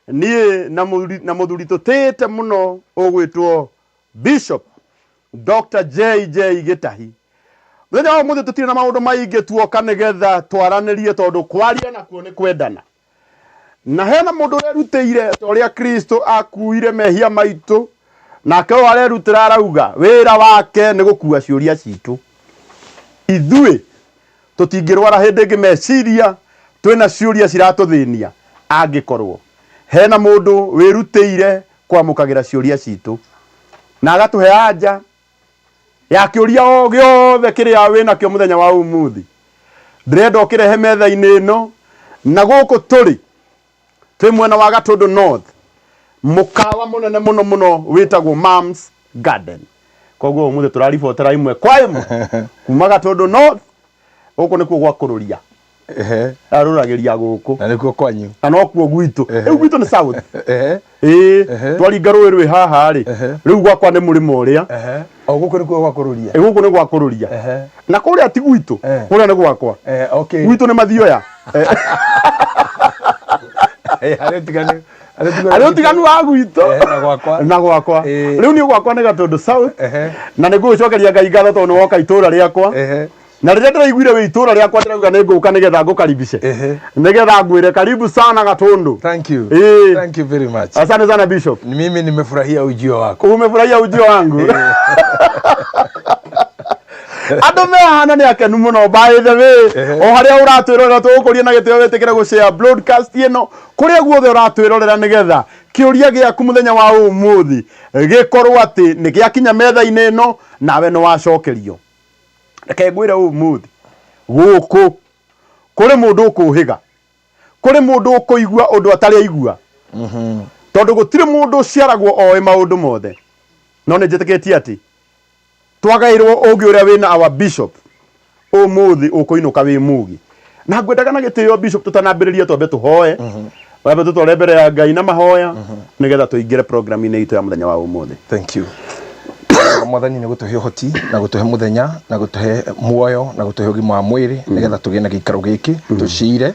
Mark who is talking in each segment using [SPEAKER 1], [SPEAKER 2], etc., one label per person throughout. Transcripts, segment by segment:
[SPEAKER 1] niĩ na mũthuri tũtĩte mũno ũgwĩtwo Bishop Dr. JJ Gitahi. Mũthenya wa mũthĩ tũtirĩ na maũndũ maingĩ tuoka nĩgetha twaranĩrie tondũ kwaria nakuo nĩ kwendana. Na hena mũndũ ũrerutĩire ta ũrĩa Kristo akuire mehia maitũ, nake ũyũ arerutĩra arauga wĩra wake nĩ gũkua ciũria citũ. Ithuĩ tũtingĩrwara hĩndĩ ĩngĩ meciria twĩna ciũria ciratũthĩnia angĩkorwo hena mũndũ wĩrutĩire kwamũkagĩra ciũria citũ na agatũhe anja ya kĩũria o gĩothe kĩrĩa wĩnakĩo mũthenya wa ũmũthĩ. Ndĩrenda ũkĩrehe metha-inĩ ĩno na gũkũ tũrĩ twĩ mwena wa Gatũndũ North, mũkawa mũnene mũno mũno wĩtagwo Mom's Garden. Koguo ũmũthĩ tũraribotera imwe kwa imwe kuma Gatũndũ North, gũkũ nĩkuo gwa kũrũria arũragĩria gũkũ
[SPEAKER 2] na nĩkuo kwanyu
[SPEAKER 1] na no kuo gwitũ. Rĩu gwitũ nĩ South twaringa rũĩ rwĩ haha rĩ, rĩu gwakwa nĩ mũrĩmo ũrĩa
[SPEAKER 2] o gũkũ nĩkuo gwa kũrũria.
[SPEAKER 1] Gũkũ nĩ gwa kũrũria na kũrĩa ti gwitũ, kũrĩa nĩ gwakwa. Gwitũ nĩ Mathioya. Arĩ ũtiganu wa gwitũ na gwakwa. Rĩu niĩ gwakwa nĩ Gatũndũ South na nĩ ngũgũcokeria Ngai ngatho tondũ nĩ woka itũũra rĩakwa. Na rĩrĩa ndĩraiguire wĩ itũũra rĩakwa ndĩrauga nĩ ngũka nĩgetha ngũkaribishe, nĩgetha ngwĩre karibu sana Gatũndũ.
[SPEAKER 2] Thank you. Thank you very much.
[SPEAKER 1] Asante sana Bishop.
[SPEAKER 2] Mimi nimefurahia ujio wako.
[SPEAKER 1] Umefurahia ujio wangu? Andũ mehana nĩ akenu mũno by the way. O harĩa ũratwĩrorera tũgũkũria na gĩtĩo wĩtĩkĩre gũshare broadcast ĩno kũrĩa guothe ũratwĩrorera nĩgetha kĩũria gĩaku mũthenya wa ũmũthĩ gĩkorwo atĩ nĩ gĩakinya metha-inĩ ĩno nawe nĩ wacokerio. Reke ngwĩre ũmũthĩ gũkũ kũrĩ mũndũ ũkũhĩga, kũrĩ mũndũ ũkũigua ũndũ atarĩ aigua, tondũ gũtirĩ mũndũ ũciaragwo oĩ maũndũ mothe. No nĩ njĩtĩkĩtie atĩ twagaĩrwo ũngĩ ũrĩa wĩna our Bishop ũmũthĩ ũkũinũka wĩ mũgi. Na ngwendaga na gĩtĩo Bishop tũtanambĩrĩria twambe tũhoe, wambe tũtware mbere ya Ngai na mahoya nĩgetha tũingĩre program-inĩ itũ ya mũthenya wa ũmũthĩ.
[SPEAKER 2] Thank you. Mwathani nĩ gũtũhe ũhoti na gũtũhe mũthenya na gũtũhe muoyo na gũtũhe ũgima wa mwĩrĩ nĩgetha tũgĩe na gĩikaro gĩkĩ tũcire.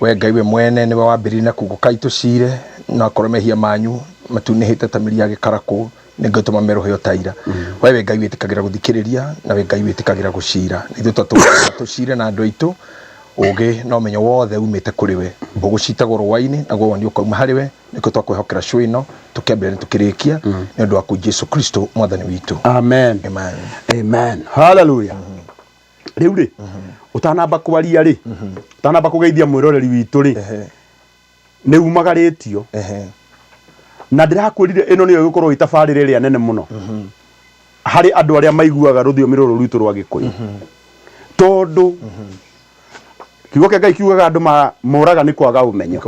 [SPEAKER 2] We Ngai we mwene nĩwe wambĩrĩirie na kuuga kai tũcire na korwo mehia manyu matunĩhĩte ta mĩri ya gĩkarakũ nĩngatũma meroheo ta ira. We Ngai wĩtĩkagĩra gũthikĩrĩria na we Ngai wĩtĩkagĩra gũcira. Ithuĩ tũcire na andũ aitũ ũgĩ na ũmenyo wothe umĩte kũrĩ we. Mbũgũ citagwo rũa-inĩ naguo nĩ ũkauma harĩ we, nĩkĩo twakwĩhokera show ĩno tũkĩambĩrĩria tũkĩrĩkia nĩ ũndũ waku Jesũ Kristo mwathani witũ. Amen. Amen.
[SPEAKER 1] Amen. Hallelujah. Rĩu rĩ ũtanamba kwaria rĩ, ũtanamba kũgeithia mwĩroreri witũ rĩ, nĩ umagarĩtio na ndĩrakwĩrire ĩno nĩyo ĩgũkorwo ĩtabarĩre ĩrĩa nene mũno harĩ andũ arĩa maiguaga rũthiomi rũrũ rwitũ rwa Gĩkũyũ, tondũ kiugo kĩa Ngai kiugaga andũ moraga nĩ kwaga ũmenyo.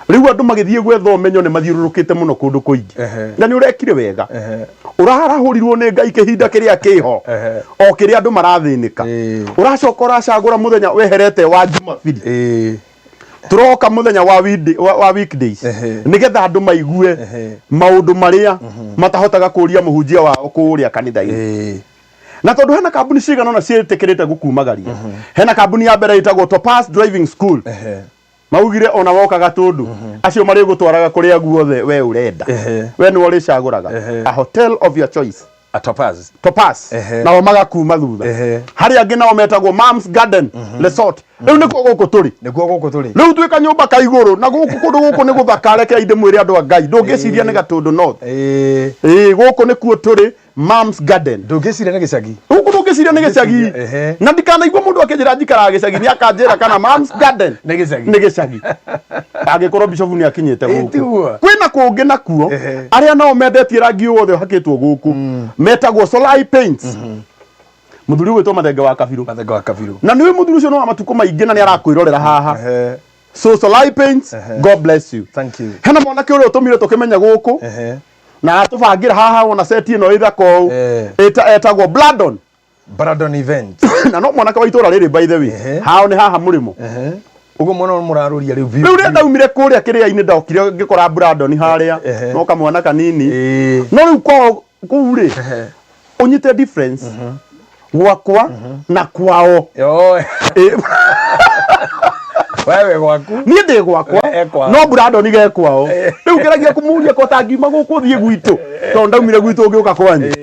[SPEAKER 1] Rĩu andũ magĩthiĩ gwetha ũmenyo nĩ mathiũrũrũkĩte mũno kũndũ kũingĩ, na nĩ ũrekire wega. Ũrarahũrirwo nĩ Ngai kĩhinda kĩrĩa kĩho o kĩrĩa andũ marathĩnĩka. Ũracoka ũracagũra mũthenya weherete wa Jumapili, tũroka mũthenya wa weekdays nĩgetha andũ maigue maũndũ marĩa matahotaga kũria mũhunjia wao kũrĩa kanitha-inĩ. Na tondũ hena kambuni cigana ona ciĩtĩkĩrĩte gũkumagaria. Hena kambuni ya mbere ĩtagwo Topaz Driving School. Maugire ona woka Gatũndũ acio marĩ gũtwaraga kũrĩa guothe we ũrenda. We nĩ ũrĩcagũraga a hotel of your choice.
[SPEAKER 2] A Topaz.
[SPEAKER 1] Nao magakuma thutha. Harĩ angĩ nao metagwo Mom's Garden Resort. Rĩu nĩkuo gũkũ tũrĩ. Rĩu twĩ kanyũmba ka igũrũ na gũkũ kũndũ gũkũ nĩ gũthaka. Reke ndĩmwĩre andũ a Ngai ndũngĩciria nĩ Gatũndũ North. Gũkũ nĩkuo tũrĩ Mom's Garden.
[SPEAKER 2] Ndũngĩciria nĩ gĩcagi.
[SPEAKER 1] Gũkũ ndũngĩciria nĩ gĩcagi. Na ndikanaigua mũndũ akĩnjĩra njikaraga gĩcagi nĩ akanjĩra kana Mom's Garden nĩ gĩcagi. Angĩkorwo Bishop nĩ akinyĩte gũkũ. Kwĩna kũngĩ nakuo arĩa nao mendetie rangi wothe ũhakĩtwo gũkũ metagwo Solai Paints. Mũthuri wĩtwo Mathenge wa Kabirũ. Na nĩ mũthuri ũcio no matukũ maingĩ na nĩ arakwĩrorera haha. So Solai Paints, God bless you.
[SPEAKER 2] Thank you.
[SPEAKER 1] Hena mwanake ũrĩa ũtũmire tũkĩmenya gũkũ na tũbangĩra haha ona seti ĩno ĩthaka ũũ etagwo Bladon Event. Na no mwanake wa itũũra rĩrĩ by the way hao nĩ haha mũrĩmo.
[SPEAKER 2] Ugo mwana mũrarũria rĩu
[SPEAKER 1] rĩu rĩa ndaumire kũrĩa kĩrĩa-inĩ ndokire ngĩkora Bladon harĩa no kamwana kanini. No rĩu kũu rĩ ũnyite difference gwakwa na kwao.
[SPEAKER 2] wewe gwaku
[SPEAKER 1] ni ndi gwakwa no Brandon gekwao riu ngeragia kumuria ko tangiuma guku thie gwitu to ndaumire gwitu ngiuka kwanyu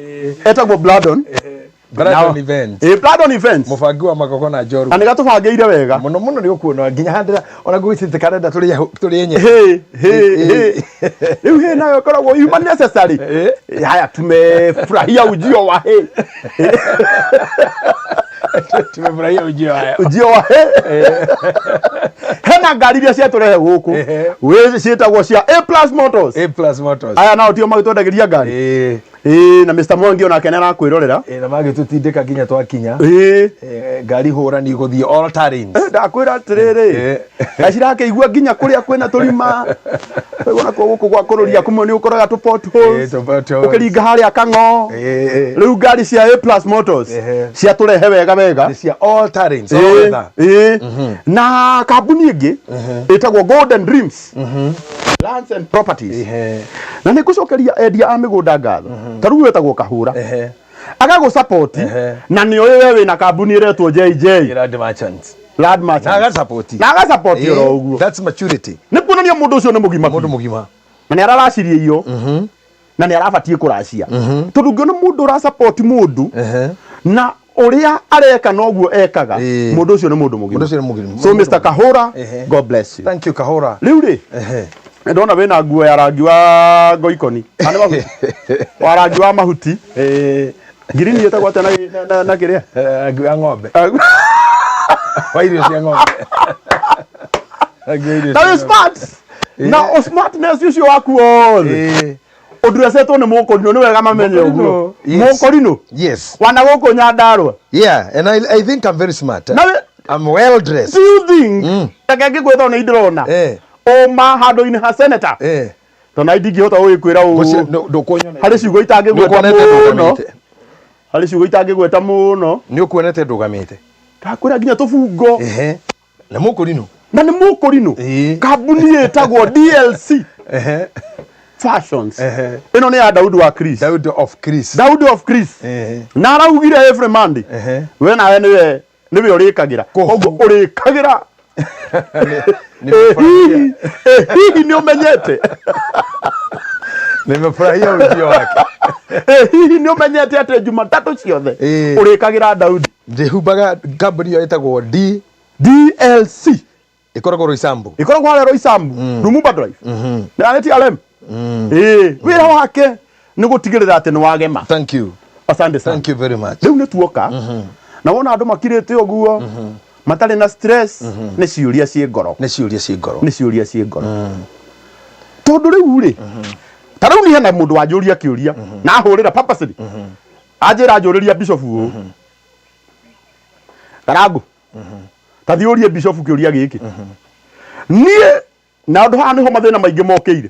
[SPEAKER 1] etagwo Brandon
[SPEAKER 2] events
[SPEAKER 1] Brandon events
[SPEAKER 2] mubangi wa makoko na njoru
[SPEAKER 1] ani gatubangeire wega
[SPEAKER 2] muno ni ukuona nginya handira ona gwicite karenda turi enye
[SPEAKER 1] riu he nayo koragwo human necessary haya tumefurahia ujio wa he
[SPEAKER 2] tumefurahia ujio
[SPEAKER 1] wa he hena ngari iria ciaturehe guku we cietagwo cia A+ Motors aya nao tio magitwendagiria ngari na Mr. Mwangi ona kenera kwirorera
[SPEAKER 2] na magitutindika nginya twakinya ngari hura ni guthie all terrains
[SPEAKER 1] ndakwira atiriri acirake igua nginya kuria kwina turima wona ko guku gwa kururia kumwe ni ukoraga tu potholes ukiringa haria kango riu ngari cia A+ Motors cia turehe wega
[SPEAKER 2] cia all terrains
[SPEAKER 1] na kambuni ingi itagwo Golden Dreams Lands and Properties na ni kucokeria endia a migunda ngatho taru wetagwo kahura agago support na ni wewe wina kambuni iretwo JJ
[SPEAKER 2] Land Merchants
[SPEAKER 1] na aga support yoro uguo
[SPEAKER 2] that's maturity
[SPEAKER 1] ni kuonania mundu ucio ni mugima na ni araracirie iyo na ni arabatie kuracia tondu ngiona mundu ura support mundu na uria areka noguo ekaga mundu ucio ni mundu mugima so Mr. Kahura God bless you
[SPEAKER 2] thank you Kahura
[SPEAKER 1] riu ri ndona wena nguo ya rangi wa ngoikoni ane mahuti wa rangi wa mahuti girini yetagwo atena na kiria
[SPEAKER 2] rangi wa ng'ombe wa irio cia ng'ombe
[SPEAKER 1] that is smart na smartness ucio waku wothe udresetwo ni mukorino ni wega mamenye uguo mukorino
[SPEAKER 2] yes
[SPEAKER 1] wana guku Nyandarua
[SPEAKER 2] and I think I'm very smart I'm well dressed
[SPEAKER 1] do you think takenge kwetho ni ndirona oma handu-ini ha senator tona ndingihota gugikwira uguo
[SPEAKER 2] ndukunyona
[SPEAKER 1] hari ciugo itangigweta muno
[SPEAKER 2] ni ukuonete ndugamite
[SPEAKER 1] ndakwira nginya tubungo
[SPEAKER 2] na mukurino
[SPEAKER 1] kambuni etagwo DLC Fashions ino ni ya Daudi of Chris na araugire every Monday we nawe niwe urikagira koguo urikagira hihi ni umenyete
[SPEAKER 2] nimefurahia ujio wake
[SPEAKER 1] hihi ni umenyete ati Jumatatu ciothe urikagira Daudi
[SPEAKER 2] ndihumbaga kambuni yo itagwo
[SPEAKER 1] DLC
[SPEAKER 2] ikoragwo Roysambu
[SPEAKER 1] Lumumba Drive na neti alem wira wake ni gutigirira ati ni wagema
[SPEAKER 2] thank you
[SPEAKER 1] asante sana
[SPEAKER 2] thank you very much
[SPEAKER 1] riu ni tuoka na wona andu makirite oguo matari na stress ni ciuria cie ngoro tondu riu ri tarau ni hena mundu wanjuria kiuria na ahurira purposely ajira njuriria bishop u Karangu tathi urie bishop kiuria giki nie na andu haha niho mathina maingi mokeire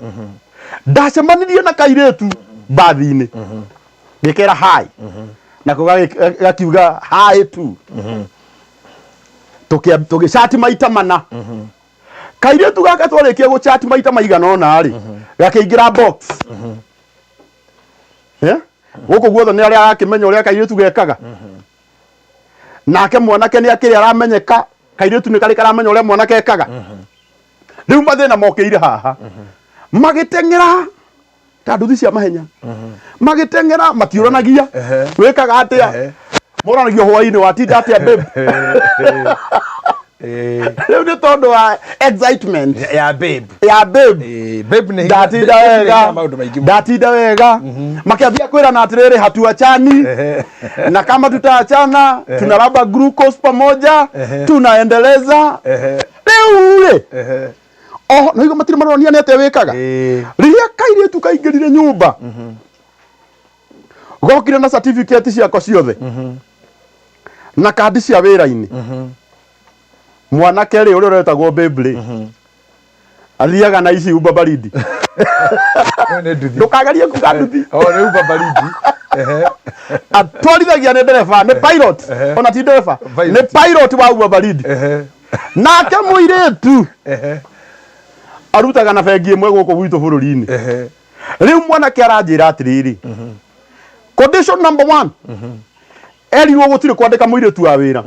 [SPEAKER 1] ndacemanirie na kairetu bathi-ini gikera hi na gakiuga hi tu tugichat maita mana kairetu gaka twarikia guchat maita maigana ona ri gakiingira box guku guothe ni aria akimenya uria kairetu gekaga nake mwanake ni akiri aramenyeka kairetu ni kari karamenya uria mwanake ekaga riu mathina mokeire haha magitengera ta nduthi cia mahenya magitengera matiuranagia wekaga atia moranagio hwaini watinda atia babe riu ni tondu wa excitement
[SPEAKER 2] ya babe babe ni
[SPEAKER 1] ndatinda wega makiambia kwira na atiriri hatuachani na kama tutaachana tunaraba glucose pamoja tunaendeleza riu no igo matiri maronia nete wekaga riria kairetu kaingirire nyumba gokire na certificate ciako ciothe na kandi cia wira-ini mwanake ri uria uretagwo Beble athiaga na ici umba baridi ndukagarie kuga nduthi
[SPEAKER 2] ni umba baridi
[SPEAKER 1] atwarithagia ni ndereba ni pilot ona ti ndereba ni pilot wa umba baridi nake muiretu arutaga na bengi imwe guku gwitu bururi-ini riu mwanake aranjira atiriri condition number 1 erirwo gutire kwandika muiretu wa wira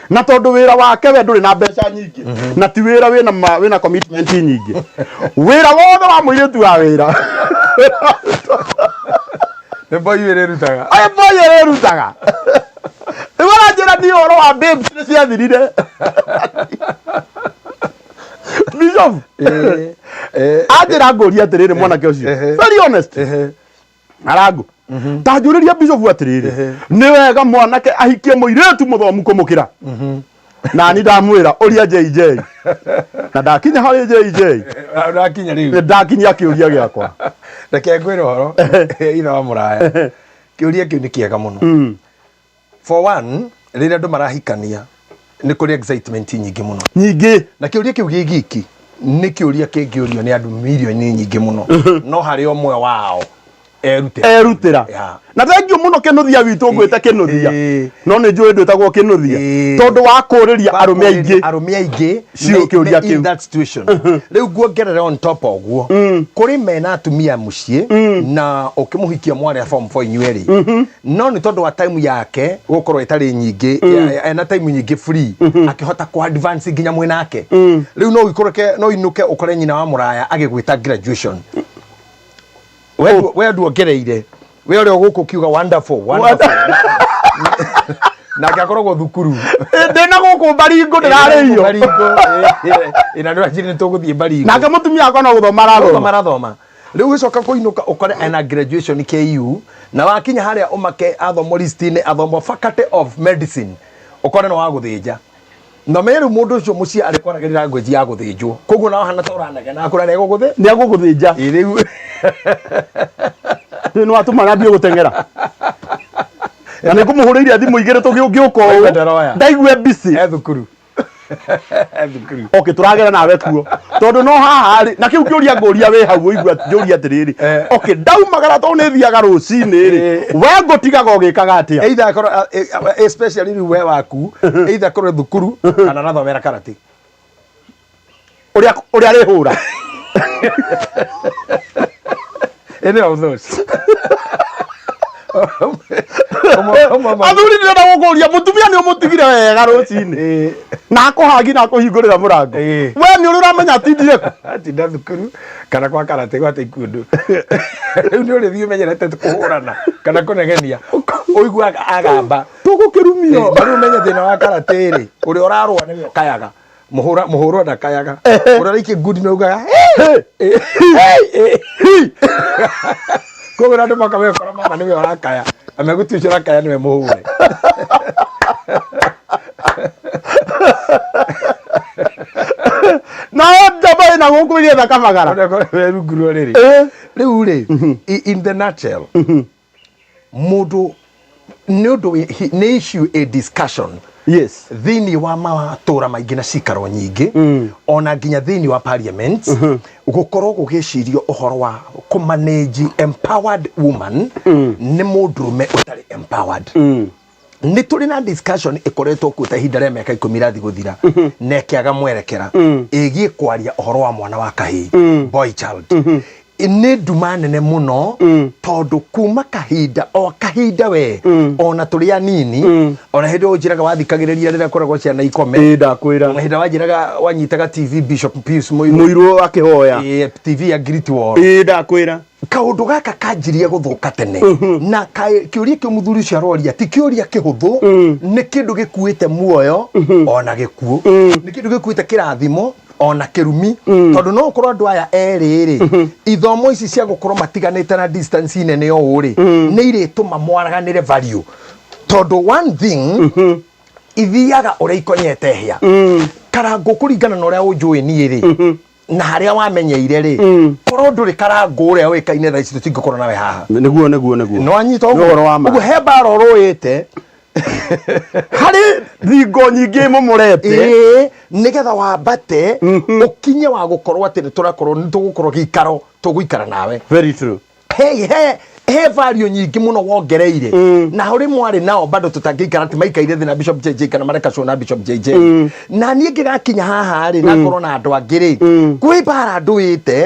[SPEAKER 1] na tondu wira wake we nduri na mbeca nyingi na ti wira wina commitment nyingi wira wothe wa muiritu wa wira
[SPEAKER 2] ne boy wira rutaga
[SPEAKER 1] Iwara njira ni oro wa babes ni cia thirire Bishop ajira ngoria atiriri mwanake ucio very honest arangu ta njuriria Bishop atiriri ni wega mwanake ahikie muiritu muthomu kumukira na ni ndamwira uria JJ na ndakinya hari JJ
[SPEAKER 2] ndakinya riu
[SPEAKER 1] ndakinya kiuria giakwa
[SPEAKER 2] reke ngwire horo ina wa muraya kiuria kiu ni kiega muno for one rira andu marahikania ni kuri excitement nyingi muno
[SPEAKER 1] nyingi na
[SPEAKER 2] kiuria kiu gigiki ni kiuria kingiurio ni andu milioni nyingi muno no hari omwe wao erutira na thank you muno kinuthia witu ngwite kinuthia no ni njui ndwitagwo kinuthia tondu wa kuriria arume aingi cio kiuria kiu in that situation riu guongerera on top ogwo kuri mena atumia mucii na ukimuhikia mwari form 4 inyueri no ni tondu wa time yake gukorwo itari nyingi ena time nyingi free akihota ku advance nginya mwenake riu no inuke ukore nyina wa muraya agigwita graduation we nduongereire we uri guku kiuga wonderful na gakoragwo thukuru
[SPEAKER 1] ndina guku baringo ndirariyo
[SPEAKER 2] baringo ina ndio ajiri nituguthie baringo
[SPEAKER 1] na ke mutumia akona guthoma
[SPEAKER 2] marathoma riu wicoka kuinuka ukore ana graduation KU na wakinya haria umake athomo listine athomo faculty of medicine ukore no waguthinja na meru mundu ucio mucia arikoragirira ngweji ya guthinjwo koguo naho hana toranage na akura ni aguguthinja riu
[SPEAKER 1] no atuma ndio gutengera na ni kumuhuriria thimu igire tugiuko ndaigwe busy
[SPEAKER 2] thukuru
[SPEAKER 1] okay turagera nawe kuo tondu no haha na kiu kiuria ngoria we hau igwa njuria atiriri okay ndaumagara to ni thiaga rucini ri we ngutigaga ugikaga atia
[SPEAKER 2] either especially we waku either kore thukuru kana nathomera karate
[SPEAKER 1] uria ri hura
[SPEAKER 2] any of those
[SPEAKER 1] athuri ndio gukuria mutumia ni umutigire wega rucini na akuhangi na kuhingurira murango we ni uramenya atindire ku
[SPEAKER 2] atinda thukuru kana kwa karate gwate ikundu riu ni uri thiu menyerete kuhurana kana kunegenia uigua agamba
[SPEAKER 1] tugukirumio
[SPEAKER 2] riu menye thina wa karate ri uri urarwa ni kayaga muhuro na kayaga uri like good no ugaga koguo andu makawe kora mama niwe orakaya amegutuicira kaya niwe muhure
[SPEAKER 1] na ndaba ina gukuirie thakamagara
[SPEAKER 2] we ruguru riri riu ri in the nutshell mundu ni issue a discussion
[SPEAKER 1] yes
[SPEAKER 2] thini wa matura maingi na cikaro nyingi ona nginya thini wa parliament gukorwo gugicirio uhoro wa kumanage empowered woman ni mundurume utari empowered ni turi na discussion ikoretwo kuta ihinda ria miaka 10 rathi guthira nekiaga mwerekera igie kwaria uhoro wa mwana wa kahi boy child ni nduma nene muno tondu kuma kahinda o kahinda we ona turi anini ona hindu njiraga wathikagiriria rira koragwo ciana ikome
[SPEAKER 1] ndakwira
[SPEAKER 2] hinda wanjiraga wanyitaga TV Bishop Pius
[SPEAKER 1] Muiru akihoya
[SPEAKER 2] TV ya Great Wall
[SPEAKER 1] ndakwira
[SPEAKER 2] kaundu gaka kanjirie guthuka tene na kiuria ki muthuri cio aroria ti kiuria kihuthu ni kindu gikuite muoyo ona gikuo ni kindu gikuite kirathimo ona kirumi tondu no ukorwo andu aya eriri ithomo ici cia gukorwo matiganite na distance nene o uri ni irituma mwaraganire value tondu one thing ithiaga uria ikonyete hia karangu kuringana na uria unjui ni ri na haria wamenyeire ri korwo nduri karangu uria wikaine tha ici tutingikora nawe haha
[SPEAKER 1] niguo
[SPEAKER 2] no anyita uguo he mbara uruite
[SPEAKER 1] hari thingo nyingi mumurete
[SPEAKER 2] nigetha wambate ukinye wa gukorwo ati turakorwo ni tugukorwo gikaro tuguikara nawe
[SPEAKER 1] very true
[SPEAKER 2] he he value nyingi muno wongereire na uri mwari nao bado tutangikara timaikaire thina Bishop JJ kana mareka shona Bishop JJ na nie ngigakinya haha ri na ngoro na andu angiri kwi bara nduite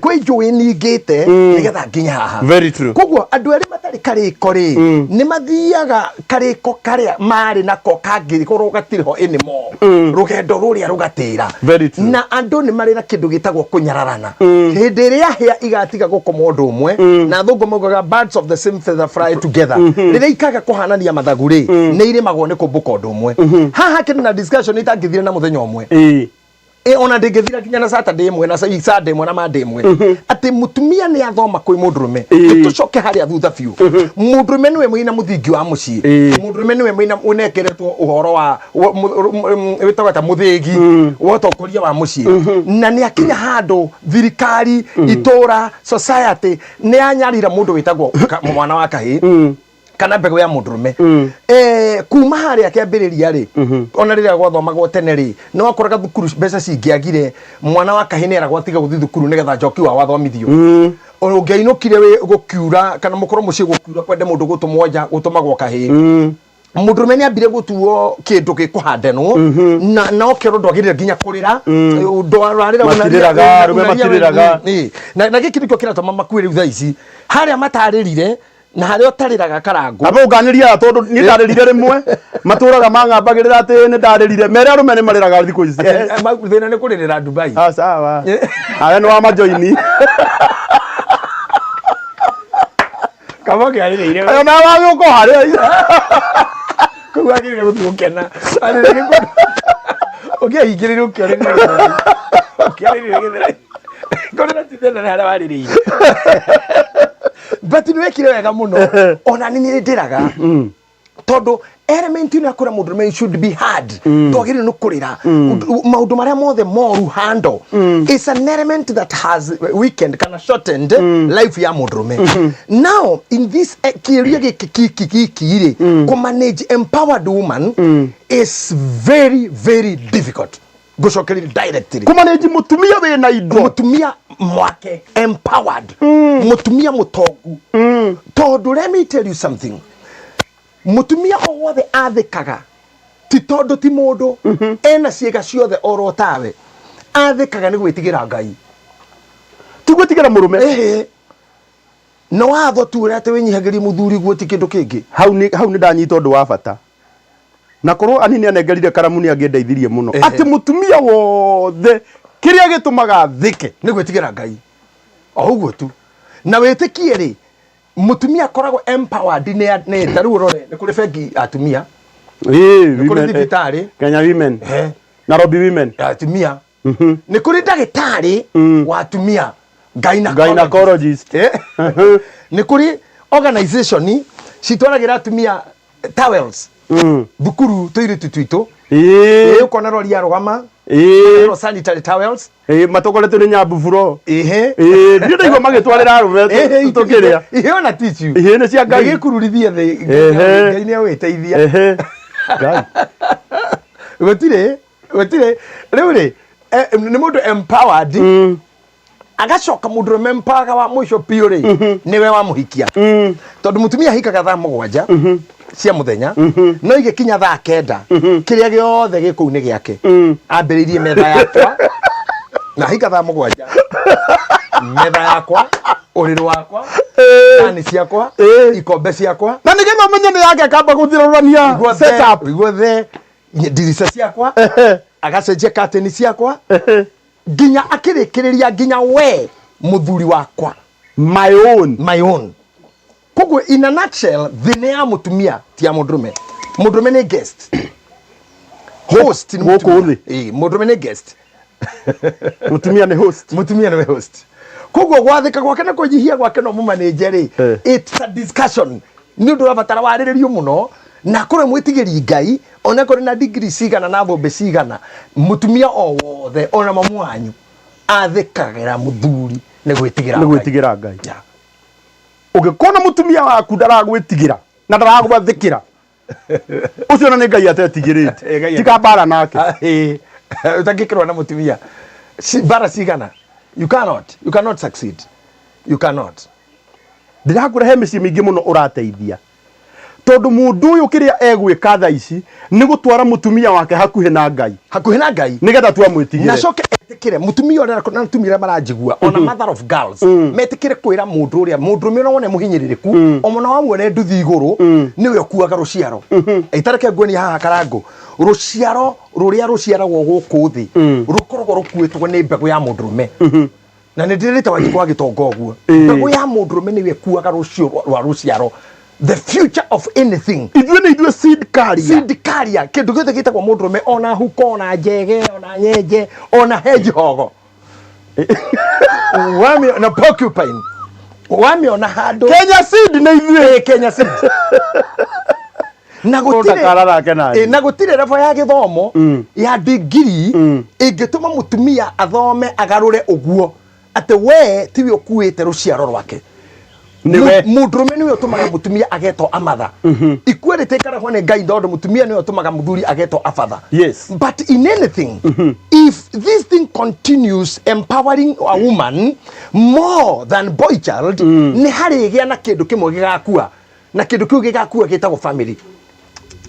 [SPEAKER 2] kwi njui ningite nigetha nginya haha
[SPEAKER 1] very true
[SPEAKER 2] koguo andu eri matari kariko ri ni mathiaga kariko karia mari nako kangiri korwo gatiriho anymore rugendo ruria rugatira na andu ni mari na kindu gitagwo kunyararana hindi ria hia igatiga gukoma undu umwe na thungu mogaga birds of the same feather fly together riria ikaga kuhanania mathaguri ni irimagwo ni kumbuka undu umwe haha kina na discussion itangithire na muthenya umwe ona ndingithira kinya na Saturday imwe na Sunday imwe na Monday imwe ati mutumia ni athoma kwi mundurume tucoke haria thutha biu mundurume niwe mwina muthingi wa mucii mundurume niwe mwina unekeretwo uhoro wa witagwo ta muthigi wotokoria wa mucii na ni akinya handu thirikari itura society ni anyarira mundu witagwo mwana wa kahi kana mbego ya mundurume kuma haria kiambiriria ri ona riria gwathomagwo tene ri no akoraga thukuru mbeca cingiagire mwana wa kahinera gwatiga guthi thukuru nigetha njoki wa wathomithio ungiainukire we gukiura kana mukoro mucie gukiura kwende mundu gutumwoja gutumagwo kahi mundurume ni ambire gutuo kindu gikuhandenwo na no kero ndwagirira ginya kurira ndwararira
[SPEAKER 1] matiriraga rume matiriraga
[SPEAKER 2] na giki nikyo kiratuma makuire utha ici haria mataririre na haria otariraga karangu
[SPEAKER 1] abo uganiria tondu ni ndaririre rimwe maturaga mangambagirira ati ni ndaririre mere rume ni mariraga thiku ici
[SPEAKER 2] thina ni kuririra Dubai
[SPEAKER 1] sawa aya no amajoini
[SPEAKER 2] kama kiarire
[SPEAKER 1] ayo na wa uko haria
[SPEAKER 2] kuagirire gutukena arire okay igirire ukere kiarire githira korera tithena haria warire but niwekire wega muno ona nini ndiraga tondu element ino akura mundurume should be hard twagirire no kurira maundu maria mothe moru handle is an element that has weakened kana shortened life ya mundurume now in this kiria gikikiri to manage empowered woman is very very difficult gucokerera directly
[SPEAKER 1] kumanage mutumia we na indo
[SPEAKER 2] mutumia mwake empowered mutumia mutongu tondu let me tell you something mutumia o wothe athikaga ti tondu ti mundu ena ciega ciothe oro tawe athikaga ni gwitigira Ngai
[SPEAKER 1] ti gwitigira murume
[SPEAKER 2] no watho tu ati winyihagiri muthuri gwoti kindu kingi
[SPEAKER 1] hau ni ndanyita undu wa bata na korwo anini anengerire karamu ni angendeithirie muno ati mutumia wothe kiria gitumaga thike
[SPEAKER 2] ni gwitigira Ngai oguo tu na witikie ri mutumia koragwo empowered ne taru rore ni kuri fegi atumia ni kuri thibitari
[SPEAKER 1] Kenya women Nairobi women
[SPEAKER 2] atumia ni kuri ndagitari wa atumia
[SPEAKER 1] gynecologist
[SPEAKER 2] ni kuri organization citwaragira atumia towels thukuru tuiritu twitu ukona rori ya rugama sanitary towels
[SPEAKER 1] matokoretwo ni nyambufuro ndio ndio magitwarira arume tukiria
[SPEAKER 2] ona teach you
[SPEAKER 1] ni cia Ngai
[SPEAKER 2] gikururithia Ngai ni awiteithia
[SPEAKER 1] Ngai
[SPEAKER 2] gotire riu ri ni mundu empowered agacoka mundu mempaga wa mwisho pio ri niwe wa muhikia tondu mutumia hikaga thaa mugwanja cia muthenya no igikinya thaa kenda kiria giothe giku ni giake ambiririe metha yakwa na hika thaa mugwanja metha yakwa uriro wakwa tani ciakwa ikombe ciakwa
[SPEAKER 1] na nigetha menye ni yake kamba guthirorania setup
[SPEAKER 2] igothe dirisa ciakwa agacenjia curtain ciakwa ginya akirikiriria ginya we muthuri wakwa
[SPEAKER 1] my own
[SPEAKER 2] koguo in a nutshell thine ya mutumia ti ya mundurume ni guest host ni mutumia mundurume ni guest
[SPEAKER 1] mutumia ni
[SPEAKER 2] host koguo gwathika gwake na kujihia gwake no manager it's a discussion ni undu rabatara wariririo muno na kore mwitigiri Ngai ona kore na degree cigana na thombe cigana mutumia o wothe ona mamu wanyu athikagira muthuri ni gwitigira
[SPEAKER 1] Ngai ugikona mutumia waku ndaragwitigira na ndaragwathikira ucio na ni Ngai atetigirite tikambara nake
[SPEAKER 2] utangikirwa na mutumia bara cigana you cannot succeed
[SPEAKER 1] ndirakurehe mĩciĩ mĩingĩ mũno ũrateithia tondu mũndũ ũyũ kĩrĩa egwĩka thaa ici nĩ gũtwara mũtumia wake hakuhĩ na Ngai nigetha twamwĩtigĩre
[SPEAKER 2] na coke etikire mutumia ũrĩa na atumia maranjigua ona mother of girls metikire kwĩra mũndũ ũrĩa mũndũrũme wone mũhinyĩrĩrĩku omona wamuone nduthi igũrũ niwe ũkuaga rũciaro itareke nguoni haha karango rũciaro rũrĩa rũciaragwo gũkũ thĩ rũkoragwo rũkuĩtwo nĩ mbegũ ya mũndũrũme na nĩ ndĩrĩte Wanjikũ wa Gĩtonga ũguo mbegũ ya mũndũrũme niwe ĩkuaga rũciaro the future of anything.
[SPEAKER 1] Ithuĩ seed
[SPEAKER 2] carrier. Kĩndũ gĩothe gĩtagwo mũndũrũme ona huko ona njege ona nyenje ona hedgehog. Wami na porcupine. Wami ona handũ.
[SPEAKER 1] Kenya seed nĩ ithuĩ.
[SPEAKER 2] Kenya seed. Na gũtirĩ level ya gĩthomo ya degree ĩngĩtũma mũtumia athome agarũre ũguo atĩ we tiwe ũkuĩte rũciaro rwake. Mũndũrũme niwe ũtũmaga mũtumia agetwo amatha. Equality ĩkarehwo nĩ Ngai tondũ mũtumia niwe ũtũmaga mũthuri agetwo abatha.
[SPEAKER 1] Yes.
[SPEAKER 2] But in anything, if this thing continues empowering a woman more than boy child, nĩ harĩgĩa na kĩndũ kĩmwe gĩgakua. Na kĩndũ kĩu gĩgakua gĩtagwo family.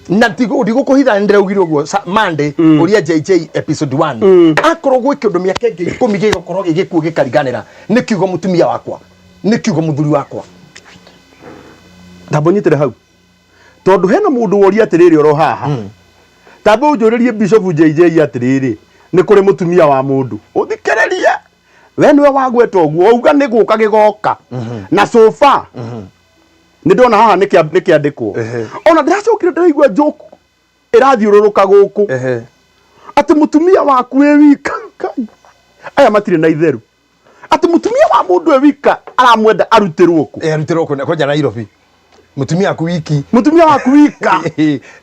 [SPEAKER 2] Na ndigũkũhitha ndĩraugire ũguo Monday Uria JJ episode 1 akorwo gwĩ kĩndũ mĩaka ĩngĩ 10 gĩgũkorwo gĩgĩkuo gĩkariganĩra nĩ kiugo mũtumia wakwa nĩ kiugo mũthuri wakwa
[SPEAKER 1] ndabonyitire hau tondu hena mundu woria atiriri oro haha tambo unjuririe Bishop JJ atiriri ni kuri mutumia wa mundu uthikererie we niwe wagweta oguo uga ni guka gigoka na sofa ni ndona haha ni kiandikwo ona ndiracokire ndiraigua joke irathiururuka guku ati mutumia waku e wika aya matire na itheru ati mutumia wa mundu e wika aramwenda arutirwo ku
[SPEAKER 2] na koja Nairobi mutumia waku wiki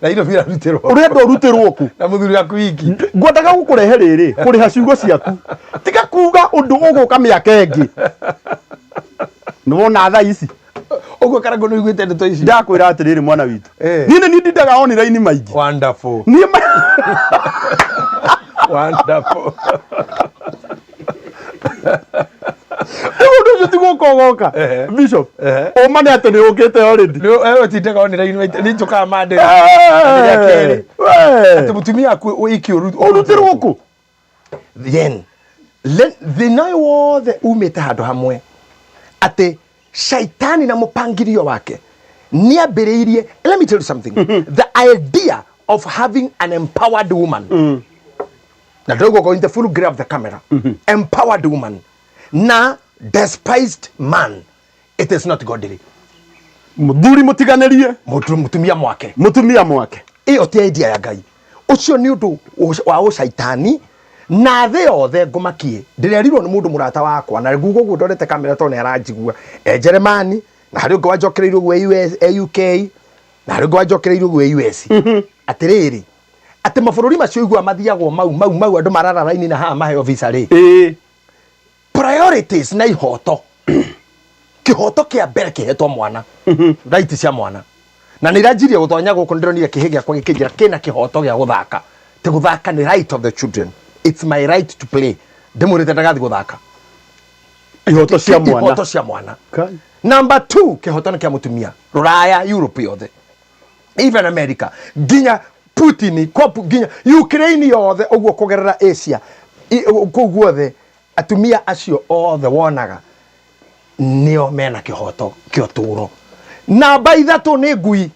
[SPEAKER 2] Nairobi arutirwo
[SPEAKER 1] urenda urutirwo ku
[SPEAKER 2] na muthuri waku wiki
[SPEAKER 1] ngwendaga gukurehe riri kuri haciugo ciaku tiga kuga undu uguka mĩaka ĩngĩ nĩwona thaa ici
[SPEAKER 2] uguo karango no igwite ndeto ici
[SPEAKER 1] ndakwira atiriri mwana witu niĩ nĩ ndindaga online maingĩ
[SPEAKER 2] wonderful wonderful
[SPEAKER 1] Ndio tigukogoka Bishop omane ate ni ukite already
[SPEAKER 2] no tindaga online ni tuka mande ati mutumia aku wiki
[SPEAKER 1] urutirwo ku
[SPEAKER 2] then the nayo wothe umite handu hamwe ati shaitani na mupangirio wake niambiriirie. Let me tell you something. The idea of having an empowered woman na dogo go in the full grey of the camera empowered woman na despised man, it is not godly.
[SPEAKER 1] Muthuri mutiganerie
[SPEAKER 2] mutumia mwake iyo ti idea ya Ngai. Ucio ni undu wa ushaitani na the yothe ngomakie ndirerirwo ni mundu murata wakwa na gugo gudorete kamera tone aranjigua Germany na hari ngo wajokereirio gwe US UK na hari ngo wajokereirio gwe US atiriri ati mabũrũri macio igua mathiagwo mau andu marara raini na haha maheo visa ri priorities na ihoto kihoto kia mbere kihetwo mwana right cia mwana na nirajirie guthonya guku ndironire kihigia kwa gikinjira kina kihoto gia guthaka ti guthaka ni right of the children. It's my right to play. Ndimurite ndagathi guthaka
[SPEAKER 1] ihoto cia
[SPEAKER 2] mwana number 2 kihoto ni kia mutumia Ruraya Europe yothe even America ginya Putin kopu ginya Ukraine yothe uguo kugerera Asia kuguothe atumia acio othe wonaga nio mena kihoto kioturo na baithatu ni ngui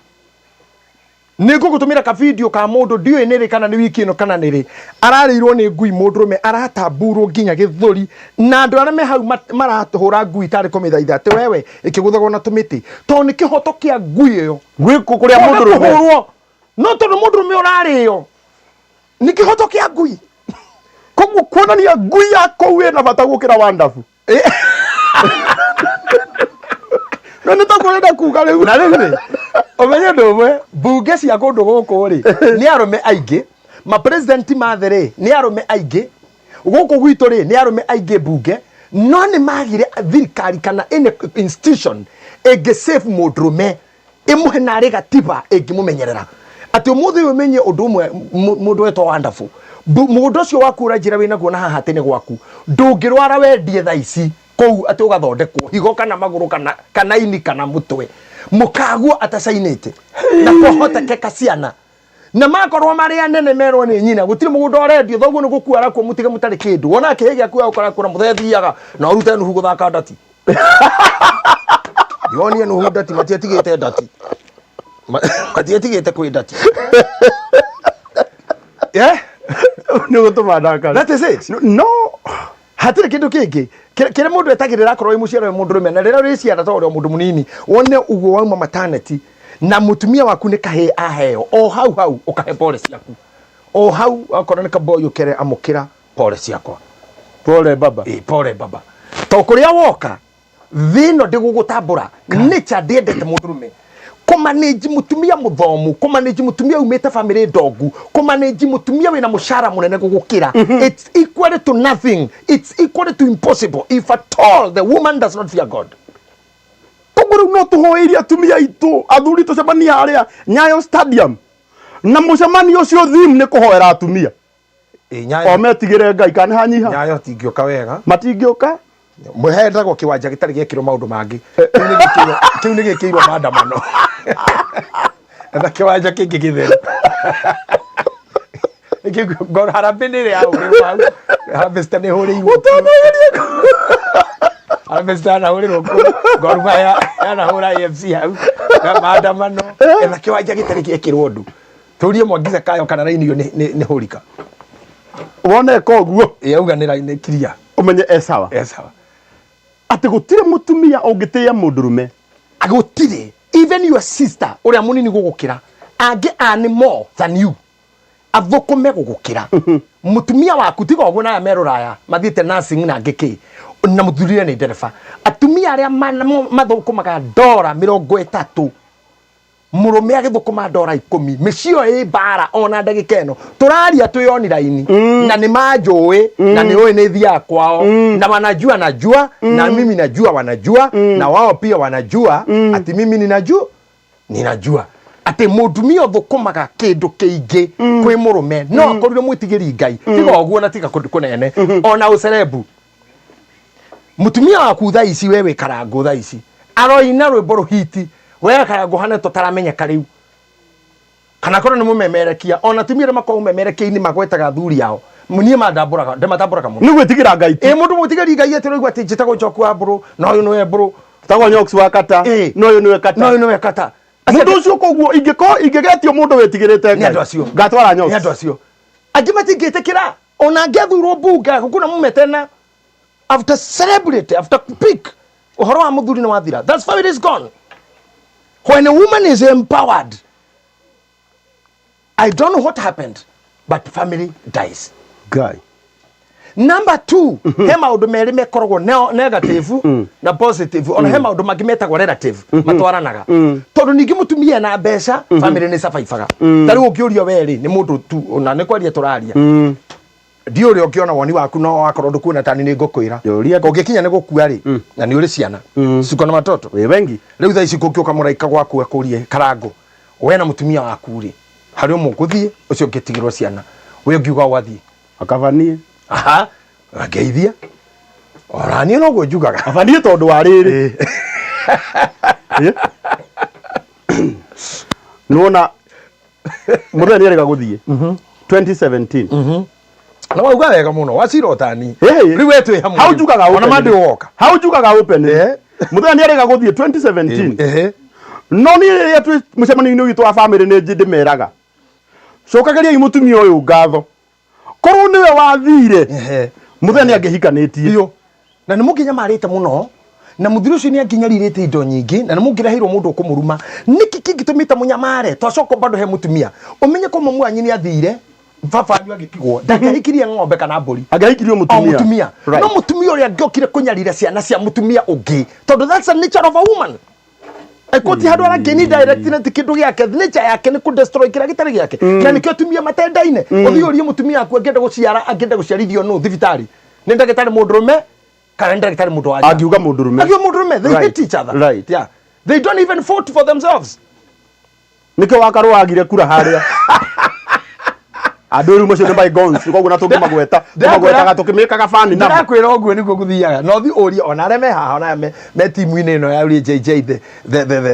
[SPEAKER 2] niko gutumira ka video ka mundu ndio enere kana ni wiki ino kana niri ararirwo ni ngui mundurume aratamburwo ginya githuri na andu arame hau maratuhura ngui tari kumithaitha ati wewe ikiguthagwo na tumiti to ni kihoto kia ngui iyo
[SPEAKER 1] gwiku kuria mundurume
[SPEAKER 2] no tondu mundurume urario ni kihoto kia ngui
[SPEAKER 1] koguo kuonania ngui yako we na bata gukira wandafu no nĩ takwenda kuga rĩu
[SPEAKER 2] na rĩu omenye ndũmwe mbunge cia kũndũ gũkũ rĩ nĩ arũme aingĩ ma president mathe rĩ nĩ arũme aingĩ gũkũ gwitũ rĩ nĩ arũme aingĩ mbunge no nĩ magire thirikari kana institution ĩngĩ save mũndũrũme ĩmũhe narĩ gatiba ĩngĩmũmenyerera ati ũmũthĩ ũmenye ũndũ ũmwe mũndũ wetwo wonderful mũndũ ũcio waku ũranjĩra wĩna guo na haha tene gwaku ndũngĩrwara wendie thaa ici kou ati ugathondekwo higo kana maguru kana ini kana mutwe mukaguo atacainite na kuhotekeka ciana na makorwo mari anene merwo ni nyina gutire mugunda orendio thoguo ni gukuara kwa mutige mutari kindu wona kihege akuya ukora kuna muthethiaga na urute nuhu guthaka ndati yonie nuhu ndati matiatigite ndati matiatigite kwi ndati yeah
[SPEAKER 1] ni gutuma ndaka.
[SPEAKER 2] That is it.
[SPEAKER 1] No,
[SPEAKER 2] hatire kindu kingi kire mundu etagirira akorwo imuciara mundu rume na rira riciara to uri mundu munini wone uguo wauma maternity na mutumia waku ni kahe aheo o hau ukahe pole ciaku o hau akorwo ni kaboy ukere amukira pole ciakwa
[SPEAKER 1] pole baba
[SPEAKER 2] pole baba to kuria woka thino ndigugutambura nature ndiendete mundu rume kumanage mutumia muthomu kumanage mutumia umete family dogu kumanage mutumia wina mushara munene gugukira it's equal to nothing, it's equal to impossible if at all the woman does not fear God.
[SPEAKER 1] Tuguru no tuhoiria atumia itu athuri tucemania haria Nyayo Stadium na mucemani ucio theme ni kuhoera atumia
[SPEAKER 2] Nyayo
[SPEAKER 1] o metigire Ngai kana hanyiha
[SPEAKER 2] Nyayo tingioka wega
[SPEAKER 1] matingioka
[SPEAKER 2] muhendagwo kiwanja gitari gekiro maundu mangi kiu ni gikirwo maandamano na kiwanja kingi githero gor harabinire au harvest ni huri harvest na huri gor baya na hura AFC hau na maandamano na kiwanja gitari gekirwo ndu turie mwangiza kayo kana raini yo ni hurika
[SPEAKER 1] wone koguo
[SPEAKER 2] yauganira ni kiria
[SPEAKER 1] umenye esawa ati gutire mutumia ungitia mundurume
[SPEAKER 2] agutire even your sister uria munini gugukira angi ani more than you athukume gugukira mutumia waku tiga oguo na meruraya mathiete nursing na ngiki na muthurire ni nderefa atumia aria mathukumaga $30 murume agithukuma $10 micio i bara ona ndagika eno turaria tuyoni laini na ni majui na ni oi ni thia kwao na wanajua na mimi najua wanajua na wao pia wanajua ati mimi ninajua ati mutumia thukumaga kindu kiingi kwi murume no akorire mwitigiri Ngai tiga oguo na tiga kunene ona ucerebu mutumia waku thaa ici wewe karangu thaa ici aroina rwimbo ruhiti wewe karangu hane tutaramenya riu kana korwo ni mumemerekia ona timire makwa mumemerekia ni magwetaga thuri yao munie mandamburaga ndematamburaga mu
[SPEAKER 1] ni gwitigira Ngai
[SPEAKER 2] mundu mutigiri Ngai ati roigwa ati njitagwo njoku wa mburu no uyu niwe mburu
[SPEAKER 1] tagwo nyoks wa kata no uyu niwe kata mundu ucio koguo ingigetio mundu wetigirite Ngai ngatwara nyoks
[SPEAKER 2] ni andu acio angi matingitikira ona ngethurwo bunga kuna mumetena after celebrity after peak uhoro wa muthuri ni wathira that's how it is gone. When a woman is empowered, I don't know what happened, but family dies.
[SPEAKER 1] Guy.
[SPEAKER 2] Number 2, he maundu meri mekoragwo negative na positive ona he maundu mangi metagwo relative matwaranaga tondu ningi mutumia na mbeca family ni safaifaga tari ukiurio weri ni mundu tu ona ni kwaria turaria ndiuri ukiona woni waku no wakorwo ndukuna tani ni ngukwira ungikinya ni gukua ri na ni uri ciana ciko na matoto
[SPEAKER 1] we wengi
[SPEAKER 2] riu thaa ici kukiuka muraika gwaku akurie karango we na mutumia waku ri hari umukuthie ucio ngitigirwo ciana we ngiuga wathie
[SPEAKER 1] akavanie
[SPEAKER 2] aha ageithia orani no gwejugaga
[SPEAKER 1] avanie tondu wa riri nona muthenya rega guthie 2017
[SPEAKER 2] na wauga wega muno wacira utani riu wetu hamwe
[SPEAKER 1] how jugaga
[SPEAKER 2] ona mandi woka
[SPEAKER 1] how jugaga open muthenya rega guthie 2017 no ni yetu mucemani-ini witu wa family ni ndimeraga cokageria mutumia uyu ngatho korwo niwe wathire muthenya angihikanitie
[SPEAKER 2] iyo na ni mukinya marite muno na muthiri ucio ni anginyarire indo nyingi na ni mungirahirwo mundu ukumuruma niki kingitumita munyamare twacoko bado he mutumia umenye ko mamu anyi ni athire baba anyu agitigwo ndakahikirie ng'ombe kana mburi
[SPEAKER 1] angahikirio mutumia
[SPEAKER 2] no mutumia uria ngiokire kunyarira ciana cia mutumia ungi tondu that's the nature of a woman ekoti handu arangeni direct na tikindu giake nature yake ni ku destroy kira gitari giake na nikio tumia matendaine uthiurie mutumia aku angenda guciarithio no thibitari ni ndagitari mundurume kana ndagitari mundu waja
[SPEAKER 1] agiuga mundurume
[SPEAKER 2] they hate each other
[SPEAKER 1] right
[SPEAKER 2] yeah they don't even vote for themselves
[SPEAKER 1] nikio wakarwo agire kura haria Andå rä macio nä bygones koguo na tå ngä magweta tå kä mä kaga bani na
[SPEAKER 2] ndä rakwä ra å guo nä guo gå thiaga no thi å rie ona arä a me haha ona me timu-inä ä no ya Uria JJ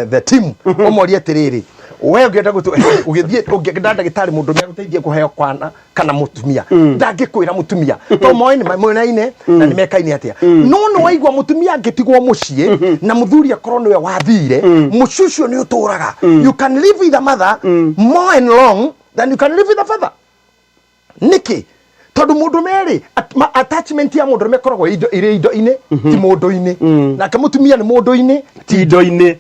[SPEAKER 2] the team å morie atä rä rä we å ngä enda å gä thiä å ngä enda ndagä tarä må ndå mä gå teithie kå heo kwana kana må tumia ndangä kwä ra må tumia to moä nä mwena-inä na nä mekaine atä no nä waigua må tumia angä tigwo må ciä na må thuri akorwo nä we wathire må ciä å cio nä å tå raga you can live with a mother more and long than you can live with a father niki tondu mundu meri attachment ya mundu mekoragwo ire indo-ini ti mundu-ini na kamutumia ni mundu-ini
[SPEAKER 1] ti indo-ini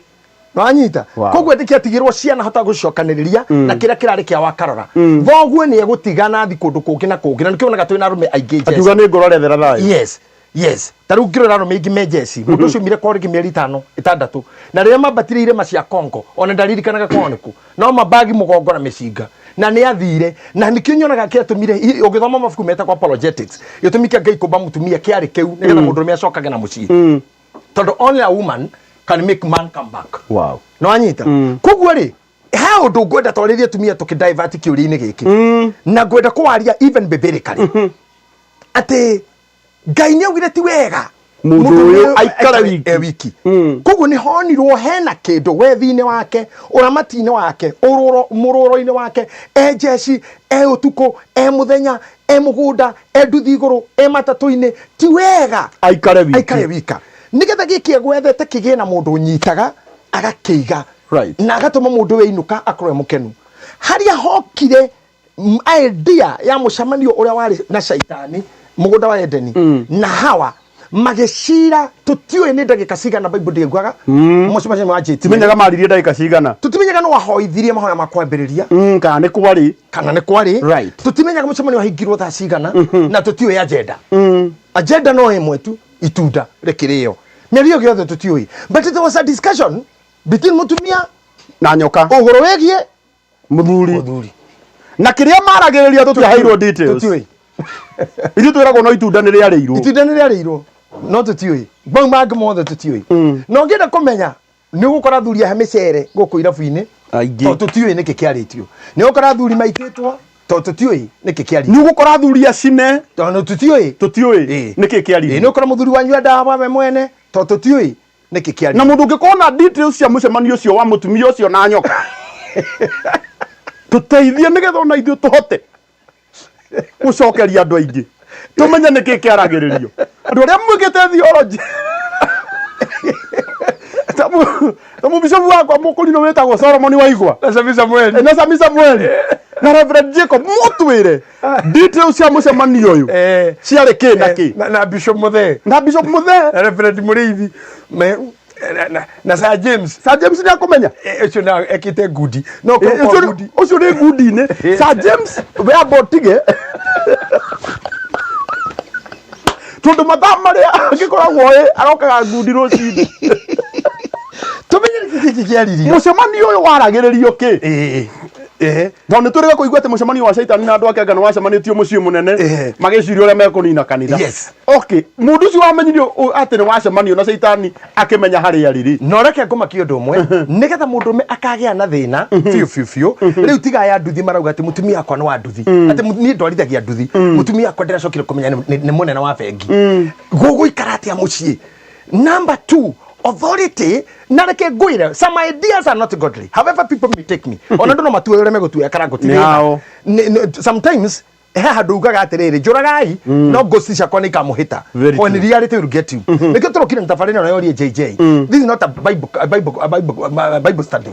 [SPEAKER 2] no anyita koguo ndiki atigirwo ciana hota gucokaniriria na kira kirari kia wakarora thoguo ni egutigana thi kundu kungi na kungi na nikionaga twina arume aingi jeshi
[SPEAKER 1] atuga ni ngororethera thayo
[SPEAKER 2] yes taru ngirora arume aingi me jeshi mundu ucio mire kwa rigi mieri 5 6 na riria mabatire irema cia Kongo ona ndaririkanaga kwoniku no mabagi mugongo na micinga na nä athire na nä kä nyonaga kä atåmire å gä thoma mabuku meta kwa apologetics gä tå mi kä ngai kå mba må tumia kä arä kä u nä getha må ndå rå me acokage na må ciä tondå only a woman can make man come back no anyita koguo rä he å ndå ngwenda twarä rie atumia tå kä divert kä å ria-inä gä kä na ngwenda kå waria even biblically atä ngai nä augire ti wega
[SPEAKER 1] mundu uyu aikare
[SPEAKER 2] wiki koguo ni honirwo hena kindu wethi-ini wake uramati-ini wake mururo-ini wake jeshi utuko muthenya mugunda nduthi iguru matatu-ini ti wega aikare wika nigetha giki egwethete kigie na mundu nyitaga agakiiga na agatuma mundu weinuka akorwe mukenu haria hokire idea ya mucamanio uria wari na shaitani mugunda wa Edeni na Hawa magecira tutiwe ni ndagika cigana Bible ndiguaga mucemaje mwaje
[SPEAKER 1] timenyaga maririe ndagika cigana
[SPEAKER 2] tutimenyaga no wahoithirie mahoya makwambiriria
[SPEAKER 1] kana ni kwari
[SPEAKER 2] tutimenyaga mucemani wahingirwo thaa cigana na tutiwe agenda no imwe tu itunda rekirio merio giothe tutiwe but there was a discussion between mutumia
[SPEAKER 1] na nyoka
[SPEAKER 2] uhoro wegie
[SPEAKER 1] muthuri na kiria maragiriria tutihairwo details tutiwe ithu twiragwo no itunda ni riareirwo no tutiwe bau mag mothe tutiwe no ngenda kumenya ni gukora thuri ya micere guku irabu-ini to tutiwe niki kiaritio ni gukora thuri maititwo to tutiwe niki kiaritio ni gukora thuri ya cine
[SPEAKER 2] to no tutiwe
[SPEAKER 1] niki kiaritio
[SPEAKER 2] ni gukora muthuri wanyu ndawa we mwene to tutiwe niki kiaritio
[SPEAKER 1] na mundu ngikona details cia mucemanio ucio wa mutumia ucio na nyoka tuteithie nigetha ona ithu tuhote gucokeria andu aingi tumenye niki kiaragiririo andu aria mwikite theology tamu bishop wakwa mukurino wetagwo Solomon waigwa na Sami Samuel na Reverend Jacob mutwire details cia mucemanio uyu ciarĩ kĩ na kĩ
[SPEAKER 2] na Bishop Muthe
[SPEAKER 1] na
[SPEAKER 2] Reverend Muriithi na Sir James
[SPEAKER 1] ni akumenya
[SPEAKER 2] ucio na ekite ngudi no
[SPEAKER 1] ucio ni ngudi-ini Sir James we abotige tondu mathaa maria angikoragwo arokaga ngudi ruciini
[SPEAKER 2] tumenye kiki kiaririo
[SPEAKER 1] mucemanio uyu waragiririo ki no ni turiga kuigua ati mucemanio wa shaitani na andu ake ngano wacemanitio mucii munene magicirio uria mekunina kanitha okay mundu ucio wamenyirio ati ni wacemanio na shaitani akimenya haria riri
[SPEAKER 2] no reke ngumaki undu umwe nigetha mundu me akagia na thina fiu riu tiga ya nduthi marauga ati mutumia akwa ni wa nduthi ati ni ndwarithagia nduthi mutumia akwa ndiracokire kumenya ni munene wa bengi guguikara atia mucii number 2 authority na reke ngwire some ideas are not godly however people may take me ona ndo no matue ure megotuya karango tire sometimes handu ugaga atiriri njuragai no ghost ciakwa ni kamuhita when reality will get you nikio turokire ntafarina na Uria JJ this is not a bible study